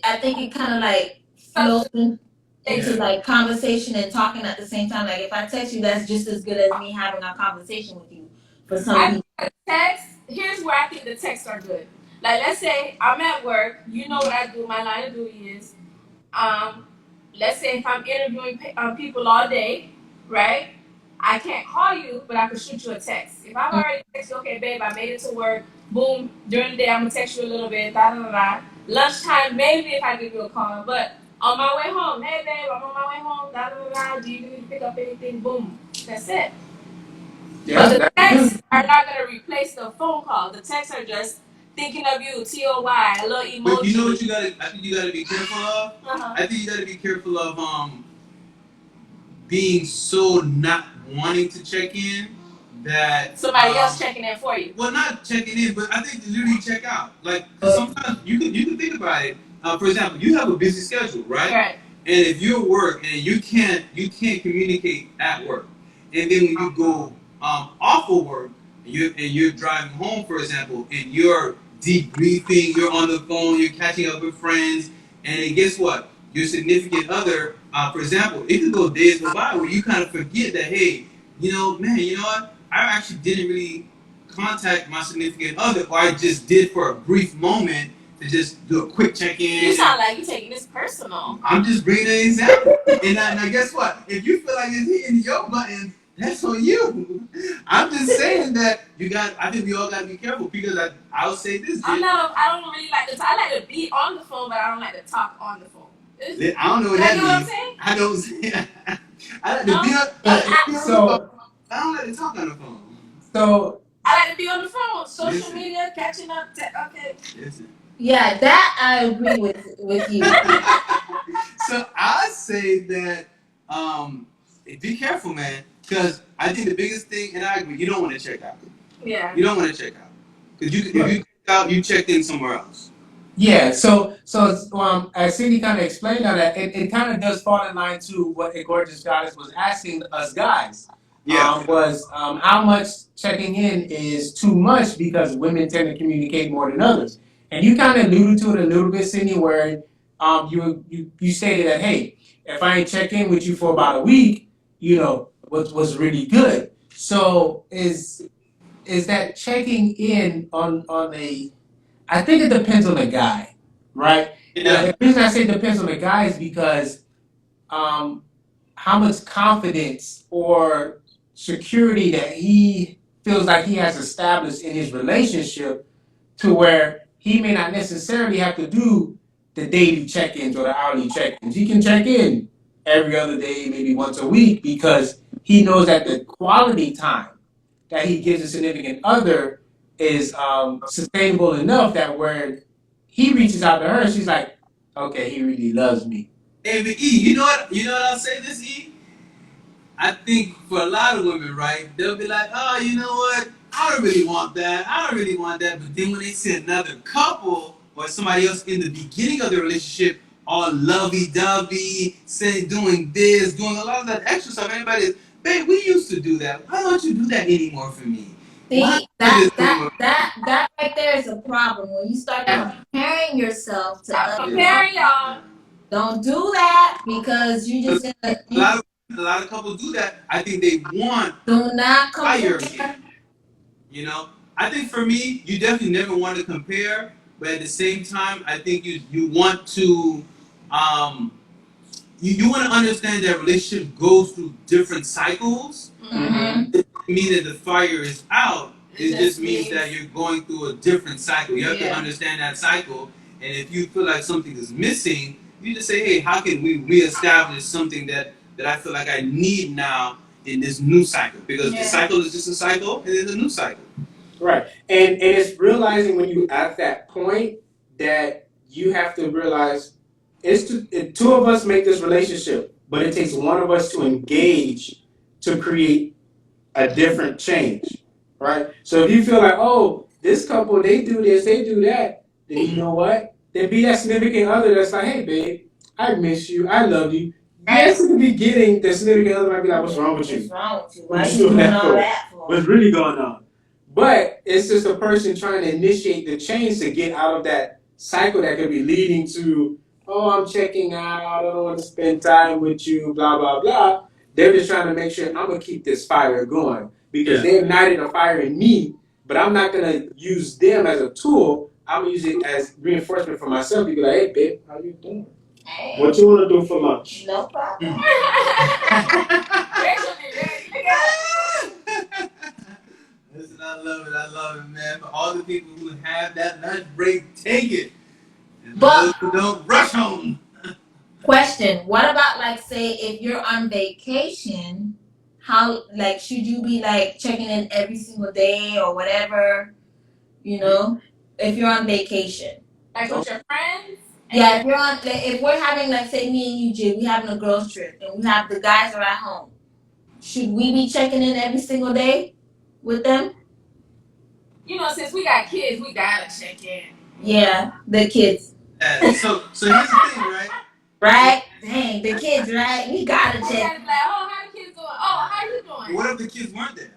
I think it kind of like flows into like conversation and talking at the same time. Like if I text you, that's just as good as me having a conversation with you. For some people, text. Here's where I think the texts are good. Like let's say I'm at work. You know what I do. My line of duty is let's say if I'm interviewing people all day, right? I can't call you, but I can shoot you a text. If I've already texted you, okay, babe, I made it to work. Boom. During the day, I'm gonna text you a little bit. Da da da da. Lunchtime, maybe if I give you a call, but on my way home, hey babe, I'm on my way home. Da da da da. Do you need to pick up anything? Boom. That's it. Yeah, but the texts are not gonna replace the phone call. The texts are just thinking of you, TOY, a little emoji. But you know what I think you gotta be careful of? I think you gotta be careful of being so not wanting to check in that somebody else checking in for you. Well, not checking in, but I think to literally check out. Like, cause sometimes you can think about it. For example, you have a busy schedule, right? Right. And if you're at work and you can't communicate at work, and then when you go off of work and you're driving home, for example, and you're debriefing, you're on the phone, you're catching up with friends, and then guess what? Your significant other, for example, it could go days go by where you kind of forget that, hey, you know what? I actually didn't really contact my significant other, or I just did for a brief moment to just do a quick check-in. You sound like you're taking this personal. I'm just bringing an example. And now guess what? If you feel like it's hitting your button, that's on you. I'm just saying that I think we all gotta be careful because I'll say this. I don't really like to talk. I like to be on the phone, but I don't like to talk on the phone. I don't know what that means. What I'm saying? I don't say I like to be on the phone. I don't like to talk on the phone. So I like to be on the phone, social media, catching up. Okay. Listen. Yeah, that I agree with you. So I say that be careful, man, because I think the biggest thing, and I agree, you don't want to check out. Yeah. You don't want to check out because if you check out, you checked in somewhere else. Yeah, so as Cindy kind of explained on that, it kind of does fall in line to what a gorgeous goddess was asking us guys. Yeah. Was how much checking in is too much because women tend to communicate more than others. And you kind of alluded to it a little bit, Cindy, where you stated that, hey, if I ain't check in with you for about a week, was really good. So is that checking in on a I think it depends on the guy, right? Yeah. The reason I say it depends on the guy is because how much confidence or security that he feels like he has established in his relationship to where he may not necessarily have to do the daily check-ins or the hourly check-ins. He can check in every other day, maybe once a week, because he knows that the quality time that he gives a significant other is sustainable enough that where he reaches out to her, she's like, okay, he really loves me. Hey, but E, you know what I'll say this, E? I think for a lot of women, right, they'll be like, oh, you know what? I don't really want that. But then when they see another couple or somebody else in the beginning of the relationship, all lovey-dovey, doing this, doing a lot of that extra stuff, everybody is, babe, we used to do that. Why don't you do that anymore for me? See, that right there is a problem. When you start comparing yourself to others. Comparing y'all. Don't do that because you just a lot of couples do that. I think they want do not compare. compare. You know, I think for me, you definitely never want to compare, but at the same time, I think you want to you want to understand that relationship goes through different cycles. Mm-hmm. It doesn't mean that the fire is out. It just means that you're going through a different cycle. You have to understand that cycle, and if you feel like something is missing, you just say, hey, how can we reestablish something that I feel like I need now in this new cycle? Because the cycle is just a cycle, and it's a new cycle. Right. And it's realizing when you at that point that you have to realize two of us make this relationship, but it takes one of us to engage to create a different change. Right? So if you feel like, oh, this couple, they do this, they do that, then you know what? Then be that significant other that's like, hey, babe, I miss you, I love you. Yes, in the beginning, the significant other might be like, what's wrong with you? What's wrong with you? Why Why you you doing doing that all for? that for? What's really going on? But it's just a person trying to initiate the change to get out of that cycle that could be leading to, oh, I'm checking out, I don't want to spend time with you, blah, blah, blah. They're just trying to make sure I'm going to keep this fire going because they ignited a fire in me, but I'm not going to use them as a tool. I'm going to use it as reinforcement for myself to be like, hey, babe, how you doing? Hey. What you want to do for lunch? No problem. Listen, I love it, man. For all the people who have that lunch break, take it. And But those who don't, rush home. question, what about like say if you're on vacation, how like should you be like checking in every single day or whatever, you know? If you're on vacation. Like with your friends? Yeah, if you're on like if we're having like say me and you Jay, we having a girls trip and we have the guys are at home. Should we be checking in every single day with them? You know, since we got kids, we gotta check in. Yeah, the kids. So here's the thing, right? Right? Dang, the kids, right? We gotta We check. gotta be like, oh, how the kids doing? Oh, how you doing? What if the kids weren't there?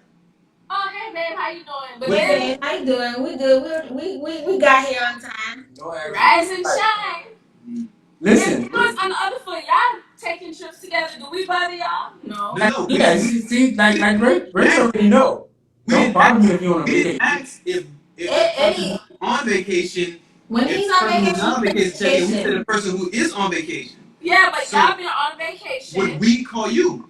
Oh, hey, babe, how you doing? But Hey, then, babe, how you doing? We good. We got here on time. rise and shine. Listen. And plus, on the other foot, y'all taking trips together. Do we bother y'all? No. No, Yeah, see, like Grace already know. Don't bother me if you want to we didn't vacation. ask if the Eddie, person who's on vacation, when if he's the on person who's on vacation, vacation check in, we said the person who is on vacation. Yeah, but So- y'all been on vacation. Would we call you?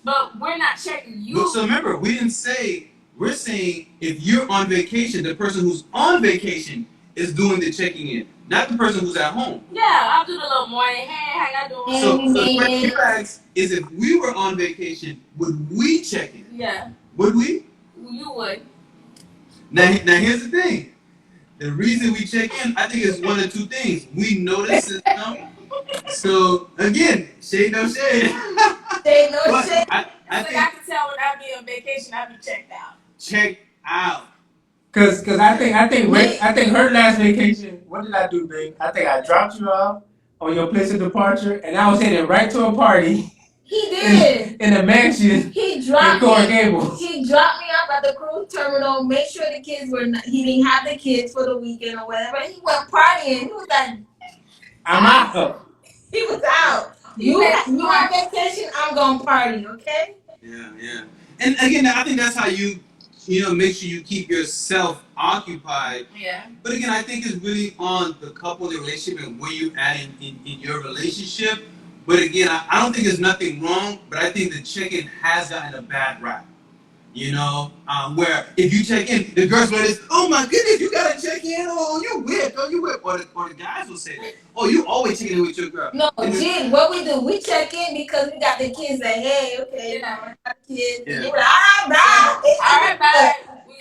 But we're not checking you. But so remember, we didn't say, we're saying if you're on vacation, the person who's on vacation is doing the checking in, not the person who's at home. Yeah, I'll do the little morning. Hey, how y'all doing? So the question you asked is if we were on vacation, would we check in? Yeah, Would we? you would. Now here's the thing. The reason we check in, I think, is one of two things. We know the system. So again, shade no shade. Say no But shit. I I think can tell when I be on vacation, I be checked out. check out. Cause I think her last vacation, what did I do, babe? I think I dropped you off on your place of departure, and I was heading right to a party He did. in a mansion He in dropped Coral me. Gables. He dropped me off at the cruise terminal. Make sure the kids were. He didn't have the kids for the weekend or whatever. He went partying. He was like, I'm out. he was out. You on vacation? I'm going party. Okay. Yeah. And again, I think that's how you make sure you keep yourself occupied. Yeah. But again, I think it's really on the couple, the relationship, and where you at in your relationship. But again, I don't think there's nothing wrong, but I think the check-in has gotten a bad rap. Where if you check in, the girls will say, oh my goodness, you gotta check in, oh you whipped, or the guys will say that, oh you always checking in with your girl. No, Jid, what we do, we check in because we got the kids that, hey, okay, I got the kids. Yeah. And they were like, all right, bye.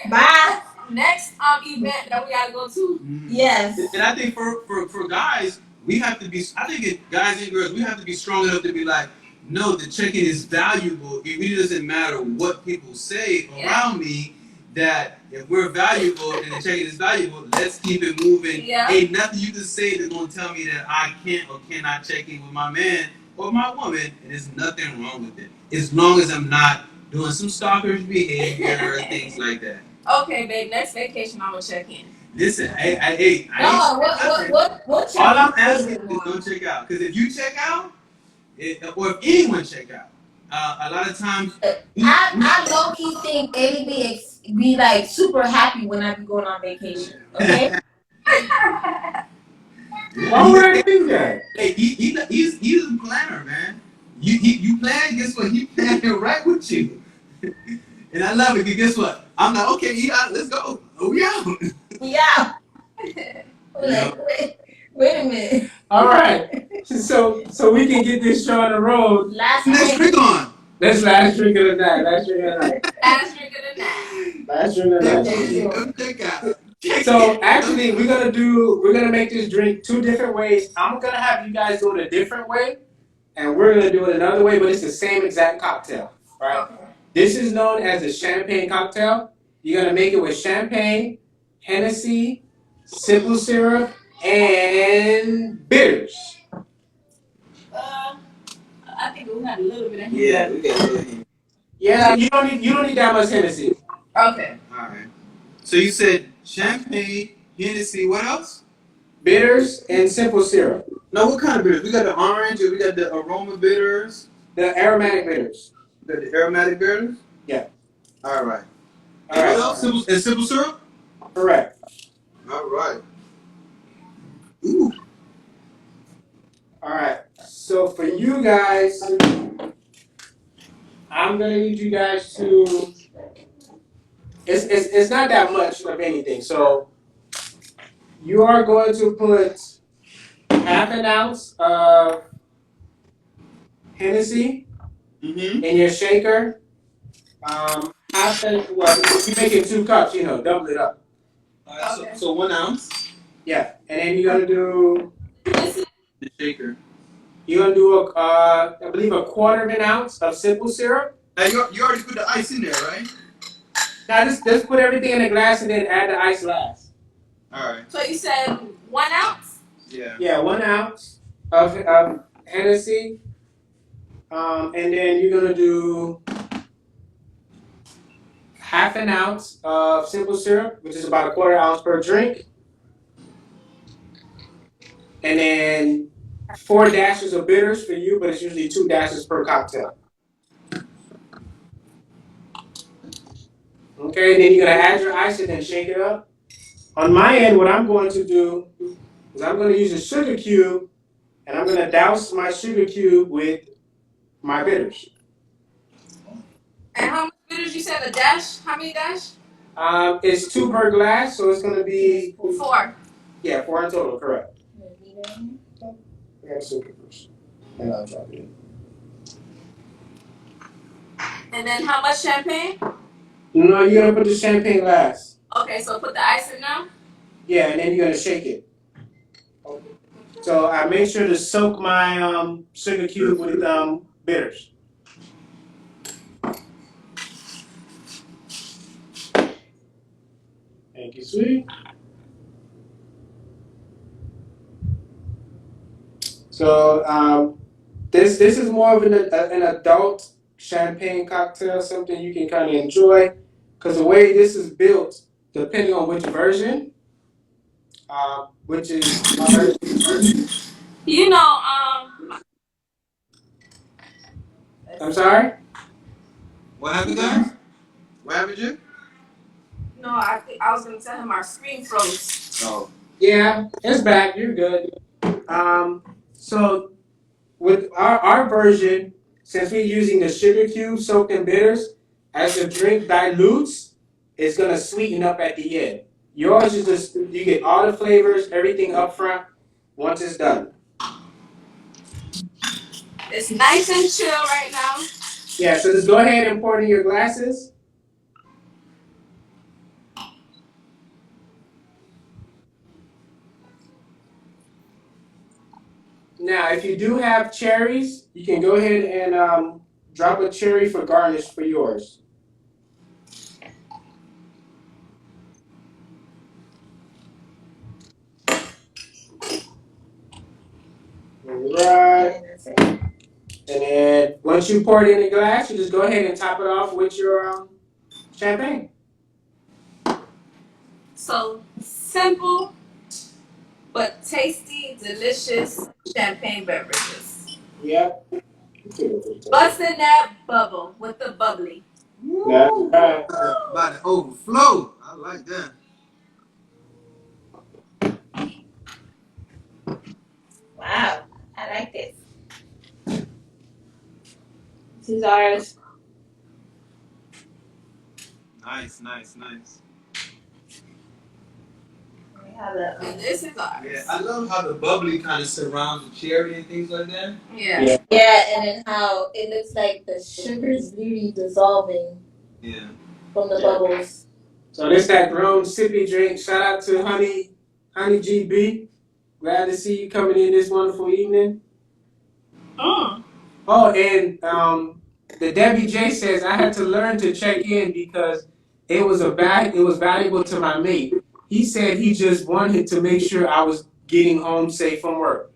Bye. Next event that we gotta go to. Yes. And I think for guys, we have to be, guys and girls, we have to be strong enough to be like, no, the check-in is valuable. It really doesn't matter what people say around me, that if we're valuable and the check-in is valuable, let's keep it moving. Yeah. Ain't nothing you can say that's going to tell me that I can't or cannot check in with my man or my woman, and there's nothing wrong with it. As long as I'm not doing some stalkerish behavior or things like that. Okay, babe, next vacation I'm gonna check in. Listen, hey, No, what check all I'm in asking is is don't check out. Because if you check out, or if anyone check out, a lot of times I low key think Eddie be like super happy when I be going on vacation. Okay. Why would I do that? Hey, he's a planner, man. You plan, guess what? He planning right with you. And I love it, because guess what? I'm like, okay, yeah, let's go. Oh, we out. We out. Wait a minute. All right. So we can get this show on the road. Last Next week. week on This last drink of the night. Last drink of the night. Last drink of the night. Last drink of the night. Check out. So actually, we're gonna make this drink two different ways. I'm gonna have you guys do it a different way, and we're gonna do it another way, but it's the same exact cocktail, right? Okay. This is known as a champagne cocktail. You're gonna make it with champagne, Hennessy, simple syrup, and bitters. I think we had a little bit of Yeah, we got it. Yeah, you don't need that much Hennessy. Okay. Alright. So you said champagne, Hennessy, what else? Bitters and simple syrup. No, what kind of bitters? We got the orange and we got the aroma bitters. The aromatic bitters. We got the aromatic bitters? Yeah. Alright. All right. What else? And simple syrup? Correct. Alright. Ooh. All right. So for you guys, I'm gonna need you guys to. It's not that much of anything. So you are going to put half an ounce of Hennessy in your shaker. If you make it 2 cups, double it up. Okay. So 1 ounce. Yeah, and then you're gonna do. The shaker. You're gonna do I believe a quarter of an ounce of simple syrup. Now you already put the ice in there, right? Now just put everything in a glass and then add the ice last. Alright. So you said 1 ounce? Yeah. Yeah, 1 ounce of Hennessy. And then you're gonna do half an ounce of simple syrup, which is about a quarter ounce per drink. And then 4 dashes of bitters for you, but it's usually 2 dashes per cocktail. Okay, and then you're gonna add your ice and then shake it up. On my end, what I'm going to do is I'm gonna use a sugar cube and I'm gonna douse my sugar cube with my bitters. And how much bitters you said? A dash? How many dash? It's 2 per glass, so it's gonna be 4. Yeah, 4 in total, correct. I gotta soak it first. And I'll drop it in. And then how much champagne? No, you're gonna put the champagne last. Okay, so put the ice in now? Yeah, and then you're gonna shake it. So I made sure to soak my sugar cube with bitters. Thank you, sweet. So this is more of an adult champagne cocktail, something you can kind of enjoy, because the way this is built, depending on which version, which is You know, I'm sorry. What happened, guys? What happened, Jim? no, I was gonna tell him our screen froze. Oh. Yeah, it's back. You're good. So with our version, since we're using the sugar cube soaked in bitters, as the drink dilutes, it's gonna sweeten up at the end. Yours is just you get all the flavors, everything up front once it's done. It's nice and chill right now. Yeah, so just go ahead and pour it in your glasses. Now, if you do have cherries, you can go ahead and drop a cherry for garnish for yours. Right. And then once you pour it in the glass, you just go ahead and top it off with your champagne. So simple but tasty, delicious champagne beverages. Yep. Busting that bubble with the bubbly. That's right. About to overflow. I like that. Wow, I like this. This is ours. Nice, nice, nice. We have have the. This is ours. Yeah, I love how the bubbly kind of surrounds the cherry and things like that. Yeah. Yeah, and then how it looks like the sugar is really dissolving. Yeah. From the bubbles. So this that grown sippy drink. Shout out to Honey GB. Glad to see you coming in this wonderful evening. Mm. Oh, and the Debbie J says I had to learn to check in because it was valuable to my mate. He said he just wanted to make sure I was getting home safe from work.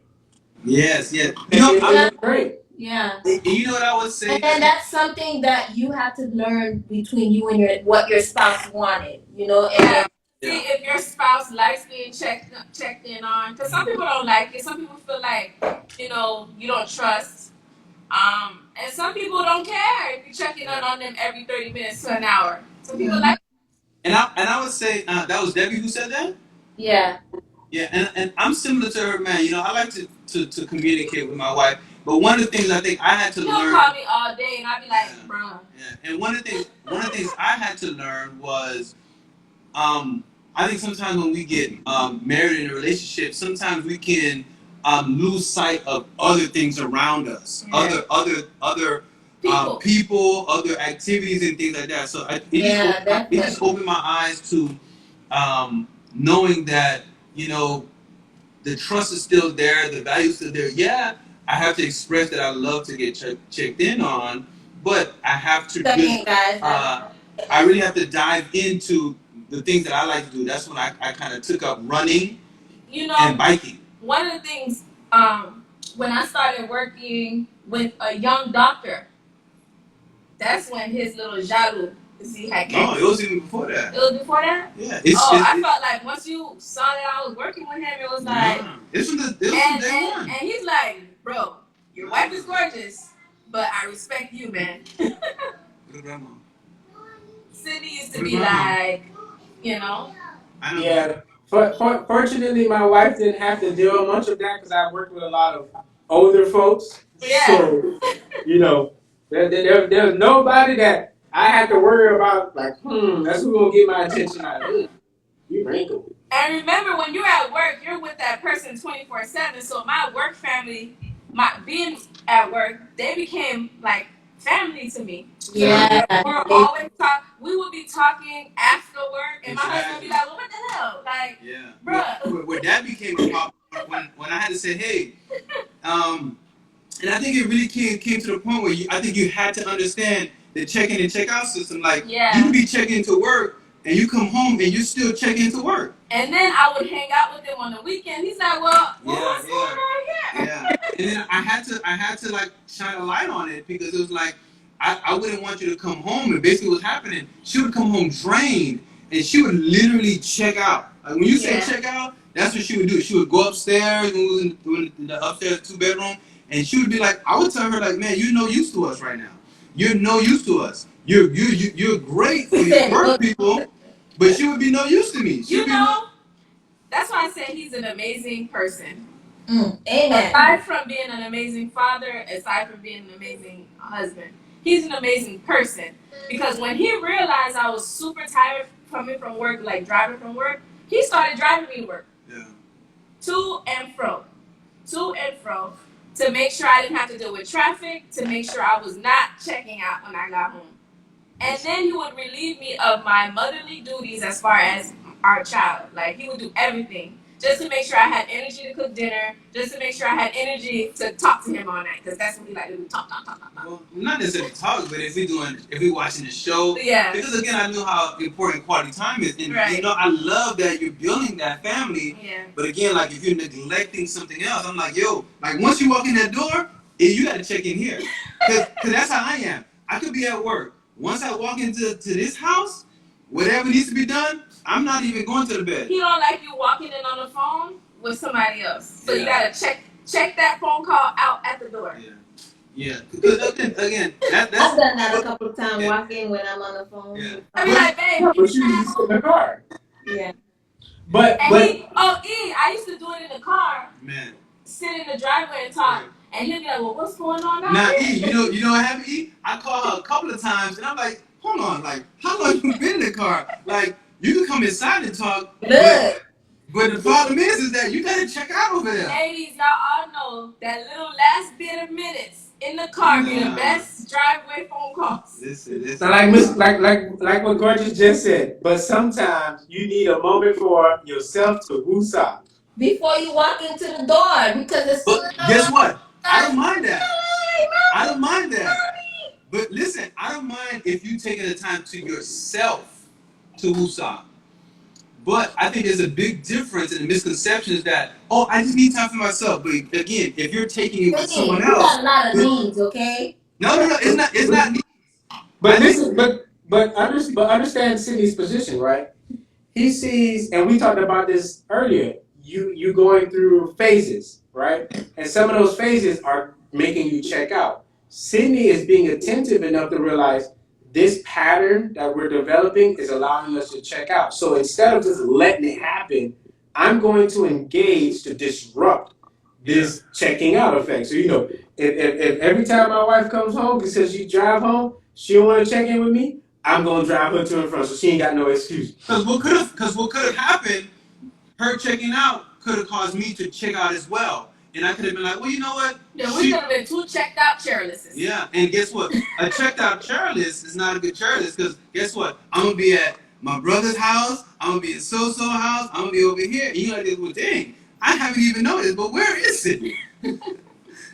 Yes. You know, great. Yeah. You know what I would say? And that's something that you have to learn between you and what your spouse wanted. You know, and see if your spouse likes being checked in on. Because some people don't like it. Some people feel like, you don't trust. And some people don't care if you're checking in on them every 30 minutes to an hour. Some people like. And I would say that was Debbie who said that. Yeah. Yeah, and I'm similar to her, man. I like to communicate with my wife, but one of the things I think I had to learn. You'll call me all day, and I'll be like, bruh. Yeah, and one of the things I had to learn was, I think sometimes when we get married in a relationship, sometimes we can lose sight of other things around us, other people, other activities and things like that. So it just opened my eyes to knowing that the trust is still there, the value is still there. Yeah, I have to express that I love to get checked in on, but I have to I really have to dive into the things that I like to do. That's when I kind of took up running and biking. One of the things when I started working with a young doctor, that's when his little jaloux had came. No, it was even before that. It was before that? Yeah. I felt like once you saw that I was working with him, it was like... It was from day one. And he's like, bro, your wife is gorgeous, but I respect you, man. Sydney used to be like, Yeah. Fortunately, my wife didn't have to deal with much of that because I worked with a lot of older folks. Yeah. So, there's nobody that I had to worry about, like, that's who's going to get my attention. You wrinkled. And remember, when you're at work, you're with that person 24/7. So my work family, being at work, they became like family to me. Yeah. We're always we would be talking after work, and my husband would be like, well, what the hell? Like, bruh. Where that became a problem when I had to say, hey, and I think it really came to the point where I think you had to understand the check-in and check-out system. Like, you can be checking to work, and you come home, and you still check into work. And then I would hang out with him on the weekend. He's like, well what's going on here? Yeah. And then I had to like shine a light on it because it was like, I wouldn't want you to come home. And basically what's happening, she would come home drained, and she would literally check out. Like when you say check out, that's what she would do. She would go upstairs, and we was in the upstairs 2-bedroom, and she would be like, I would tell her like, man, you're no use to us right now. You're no use to us. You're great for your work people, but she would be no use to me. That's why I say he's an amazing person. Amen. Aside from being an amazing father, aside from being an amazing husband, he's an amazing person. Because when he realized I was super tired coming from work, like driving from work, he started driving me to work. Yeah. To and fro, to make sure I didn't have to deal with traffic, to make sure I was not checking out when I got home. And then he would relieve me of my motherly duties as far as our child. Like, he would do everything just to make sure I had energy to cook dinner, just to make sure I had energy to talk to him all night, because that's what he liked to do, talk. Well, not necessarily talk, but if we watching the show, because again, I know how important quality time is, and I love that you're building that family, but again, like if you're neglecting something else, I'm like, like once you walk in that door, you got to check in here, because that's how I am. I could be at work. Once I walk into this house, whatever needs to be done, I'm not even going to the bed. He don't like you walking in on the phone with somebody else. So you gotta check that phone call out at the door. Yeah. Because again, that's I've done that a couple of times, walking when I'm on the phone. Yeah. I be like, babe. But she used to in the car. Yeah. I used to do it in the car. Man. Sit in the driveway and talk. And he'll be like, well, what's going on out now, here? You know what happened, E? I called her a couple of times, and I'm like, hold on, like, how long you been in the car? Like, you can come inside and talk, But the problem is that you gotta check out over there. Ladies, y'all all know that little last bit of minutes in the car be the best driveway phone calls. Listen. So like what Gorgeous just said. But sometimes you need a moment for yourself to woosah. Before you walk into the door, because as soon But as guess what? I don't mind that. I don't mind that. But listen, I don't mind if you taking the time to yourself to woosah. But I think there's a big difference in the misconceptions that, oh, I just need time for myself. But again, if you're taking it with someone you else, got a lot of needs, okay? no, it's not. But listen, but understand Sydney's position, right? He sees, and we talked about this earlier. You going through phases, right? And some of those phases are making you check out. Sydney is being attentive enough to realize this pattern that we're developing is allowing us to check out. So instead of just letting it happen, I'm going to engage to disrupt this checking out effect. So if every time my wife comes home, because she drive home, she don't want to check in with me, I'm gonna drive her to and from, so she ain't got no excuse. Because what could have happened, her checking out could have caused me to check out as well, and I could have been like, well, you know what? Then we could have been two checked out chairlesses. Yeah, and guess what? A checked out chairless is not a good chairless because guess what? I'm gonna be at my brother's house. I'm gonna be at so house. I'm gonna be over here. And you like, well, dang, I haven't even noticed, but where is it?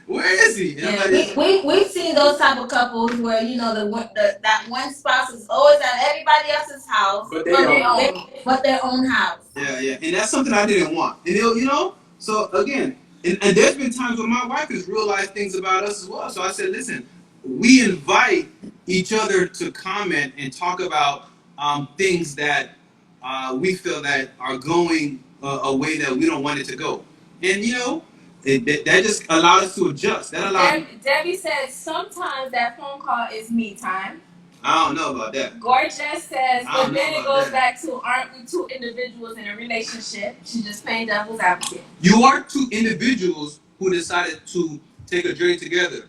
Where is he? Yeah, we've seen those type of couples where that one spouse is always at everybody else's house, but their own house. Yeah, and that's something I didn't want. And so again, and there's been times when my wife has realized things about us as well. So I said, listen, we invite each other to comment and talk about things that we feel that are going a way that we don't want it to go, and that just allowed us to adjust. That allowed. Debbie said sometimes that phone call is me time. I don't know about that. Gorgeous says, but then it goes back to, aren't we two individuals in a relationship? She's just playing devil's advocate. You are two individuals who decided to take a journey together.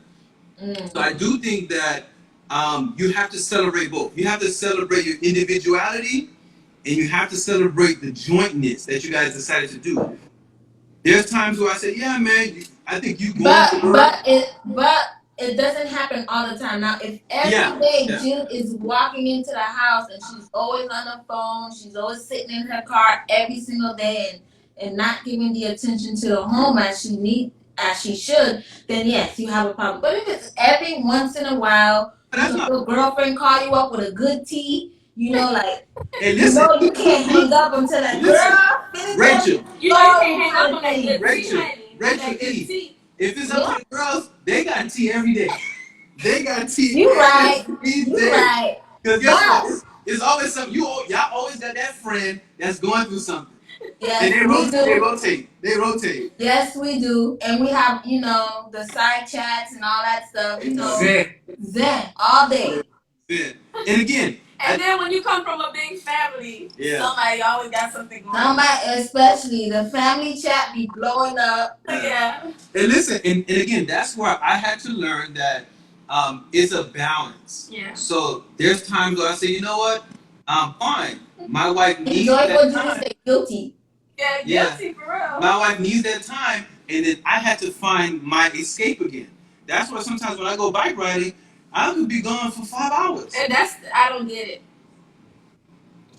So I do think that you have to celebrate both. You have to celebrate your individuality, and you have to celebrate the jointness that you guys decided to do. There's times where I say, yeah, man, I think you going But it doesn't happen all the time. Now, if every day Jill is walking into the house and she's always on the phone, she's always sitting in her car every single day and not giving the attention to the home as she should, then yes, you have a problem. But if it's every once in a while, your girlfriend call you up with a good tea, like, hey, listen, you can't hang up until that girl. Rachel, you can't hang up on that good Rachel, tea. if it's up to the girls, they got tea every day. They got tea. You right. Because guess what? It's always something. Y'all always got that friend that's going through something. Yes, and they rotate. Yes, we do. And we have, the side chats and all that stuff. Zen all day. Zen. And again. And then when you come from a big family, somebody always got something going on. Especially the family chat be blowing up. Yeah. And listen, and again, that's where I had to learn that it's a balance. Yeah. So there's times where I say, you know what? I'm fine. My wife needs that time. Guilty. Yeah, guilty for real. My wife needs that time, and then I had to find my escape again. That's why sometimes when I go bike riding, I could be gone for 5 hours. And I don't get it.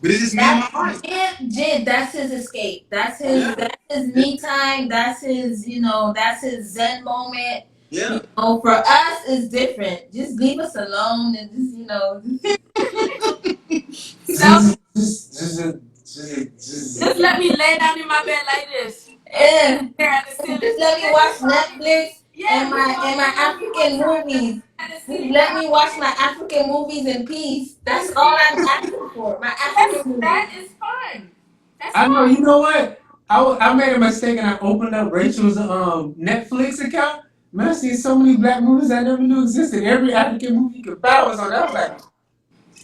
But it's just me and my wife. Jid, that's his escape. That's his me time. That's his, that's his Zen moment. Yeah. For us, it's different. Just leave us alone and just let me lay down in my bed like this. Just let me watch Netflix and my African movies. Let me watch my African movies in peace. That's all I'm asking for. My African movies. That is fun. I know. You know what? I made a mistake and I opened up Rachel's Netflix account. Man, I seen so many black movies I never knew existed. Every African movie you could buy was on that. I was like,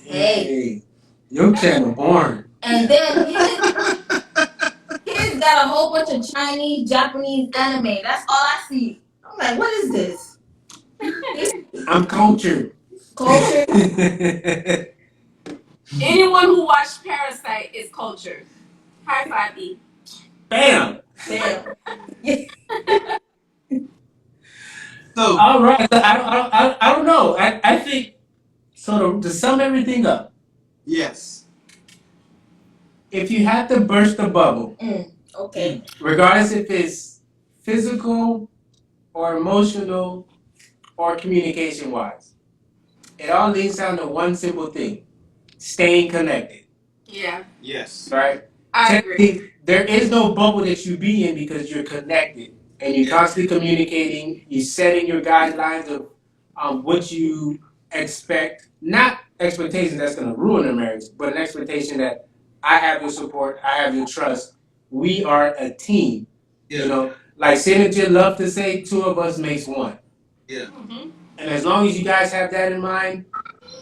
hey, your channel boring. And then he's got a whole bunch of Chinese, Japanese anime. That's all I see. I'm like, what is this? I'm cultured. Anyone who watched Parasite is cultured. High five, E. Bam. Damn. So All right. I don't know. I think so. To sum everything up, yes, if you had to burst the bubble, Okay. regardless if it's physical or emotional or communication wise, it all leads down to one simple thing: staying connected. Yeah, yes, Right? I agree. There is no bubble that you be in because you're connected and you're constantly communicating. You're setting your guidelines of what you expect, not expectations that's going to ruin a marriage, but an expectation that I have your support, I have your trust. We are a team. yeah, You know, like Senator love to say, two of us makes one. yeah. Mm-hmm. And as long as you guys have that in mind,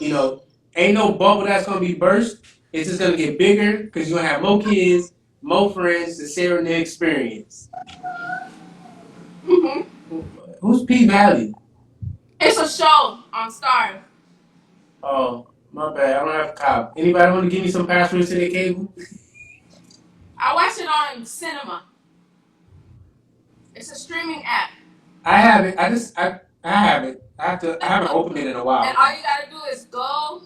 ain't no bubble that's gonna be burst. It's just gonna get bigger because you're gonna have more kids, more friends to share in the experience. Mm-hmm. Who's P Valley? It's a show on Star. Oh, my bad. I don't have a cop. Anybody want to give me some passwords to their cable? I watch it on cinema. It's a streaming app. I have it. I have it. I haven't opened it in a And while. all you gotta do is go,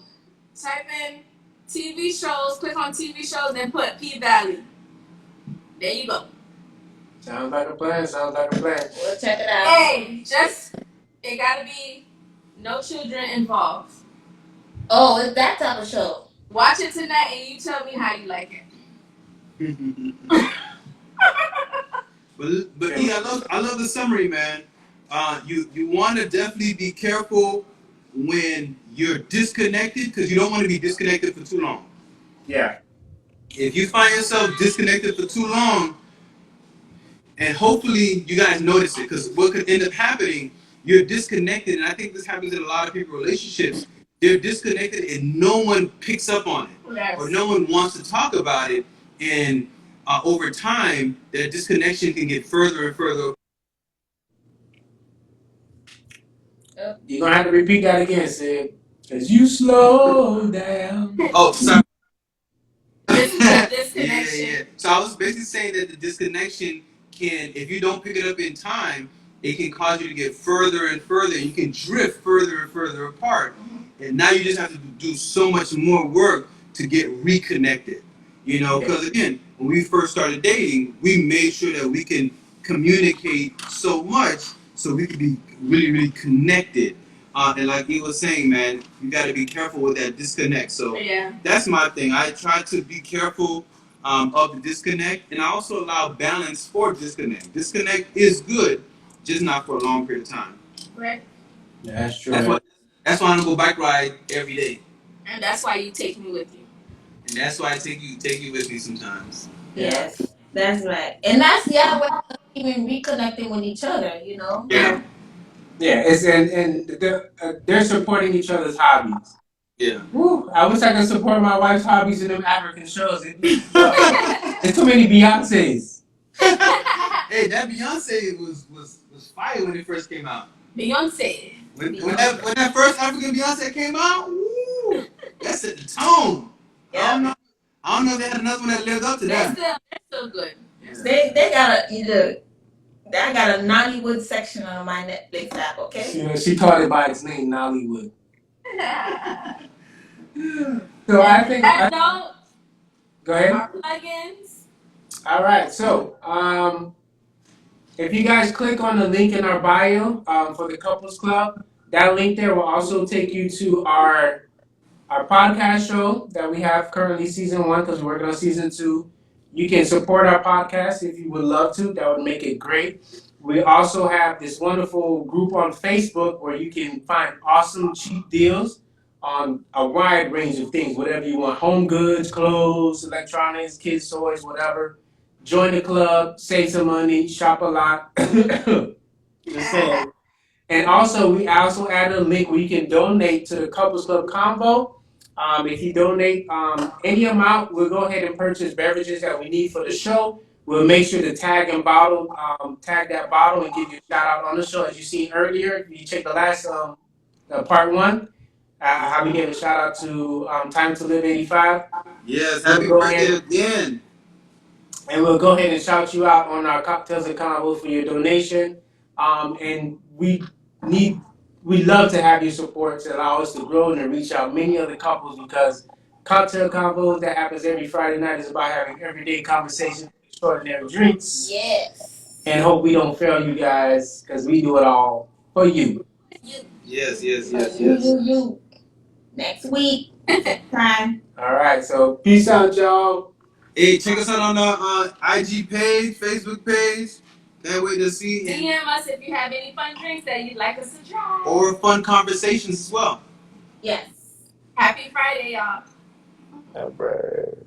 type in TV shows, click on TV shows, then put P Valley. There you go. Sounds like a plan. We'll check it out. Hey, it gotta be no children involved. Oh, it's that type of show. Watch it tonight and you tell me how you like it. But yeah, I love the summary, man. You want to definitely be careful when you're disconnected because you don't want to be disconnected for too long. Yeah. If you find yourself disconnected for too long, and hopefully you guys notice it, because what could end up happening, you're disconnected, and I think this happens in a lot of people's relationships. They're disconnected and no one picks up on it, Yes. or no one wants to talk about it, and over time, that disconnection can get further and further. You're gonna have to repeat that again, Sid. As you slow down. Oh, sorry. Disconnection. Yeah. So I was basically saying that the disconnection can, if you don't pick it up in time, it can cause you to get further and further. You can drift further and further apart. And now you just have to do so much more work to get reconnected. Because again, when we first started dating, we made sure that we can communicate so much so we could be really, really connected. And like he was saying, man, you got to be careful with that disconnect. So Yeah. that's my thing. I try to be careful of the disconnect, and I also allow balance for disconnect. Disconnect is good, just not for a long period of time. Right. That's true. That's why I don't go bike ride every day. And that's why you take me with you. And that's why I take you with me sometimes. Yes, that's right. And that's the other way of even reconnecting with each other, Yeah. Yeah, and they're supporting each other's hobbies. Yeah. Woo, I wish I could support my wife's hobbies in them African shows. There's too many Beyonces. Hey, that Beyonce was fire when it first came out. Beyonce. When that first African Beyonce came out, woo, that set the tone. Yeah. I don't know if they had another one that lived up to that. They're still good. They I got a Nollywood section on my Netflix app, okay? She called it by its name, Nollywood. So I think. Go ahead. Our plugins. All right. So if you guys click on the link in our bio for the Couples Club, that link there will also take you to our podcast show that we have currently season 1 because we're working on season 2. You can support our podcast if you would love to. That would make it great. We also have this wonderful group on Facebook where you can find awesome cheap deals on a wide range of things, whatever you want, home goods, clothes, electronics, kids' toys, whatever. Join the club, save some money, shop a lot. Just saying. And also, we also added a link where you can donate to the Couples Club Convo. If you donate any amount, we'll go ahead and purchase beverages that we need for the show. We'll make sure to tag that bottle and give you a shout out on the show. As you seen earlier, you checked the last part 1, how we gave a shout out to Time to Live 85. Yes, happy birthday again. And And we'll go ahead and shout you out on our Cocktails and Convo for your donation. And we love to have your support to allow us to grow and to reach out many other couples, because Cocktail Convo that happens every Friday night is about having everyday conversations, extraordinary drinks. Yes. And hope we don't fail you guys, because we do it all for you. Yes. You. Next week, time. All right, so peace out, y'all. Hey, check us out on our IG page, Facebook page. Can't wait to see DM us if you have any fun drinks that you'd like us to try. or fun conversations as well. Yes. Happy Friday, y'all. All right.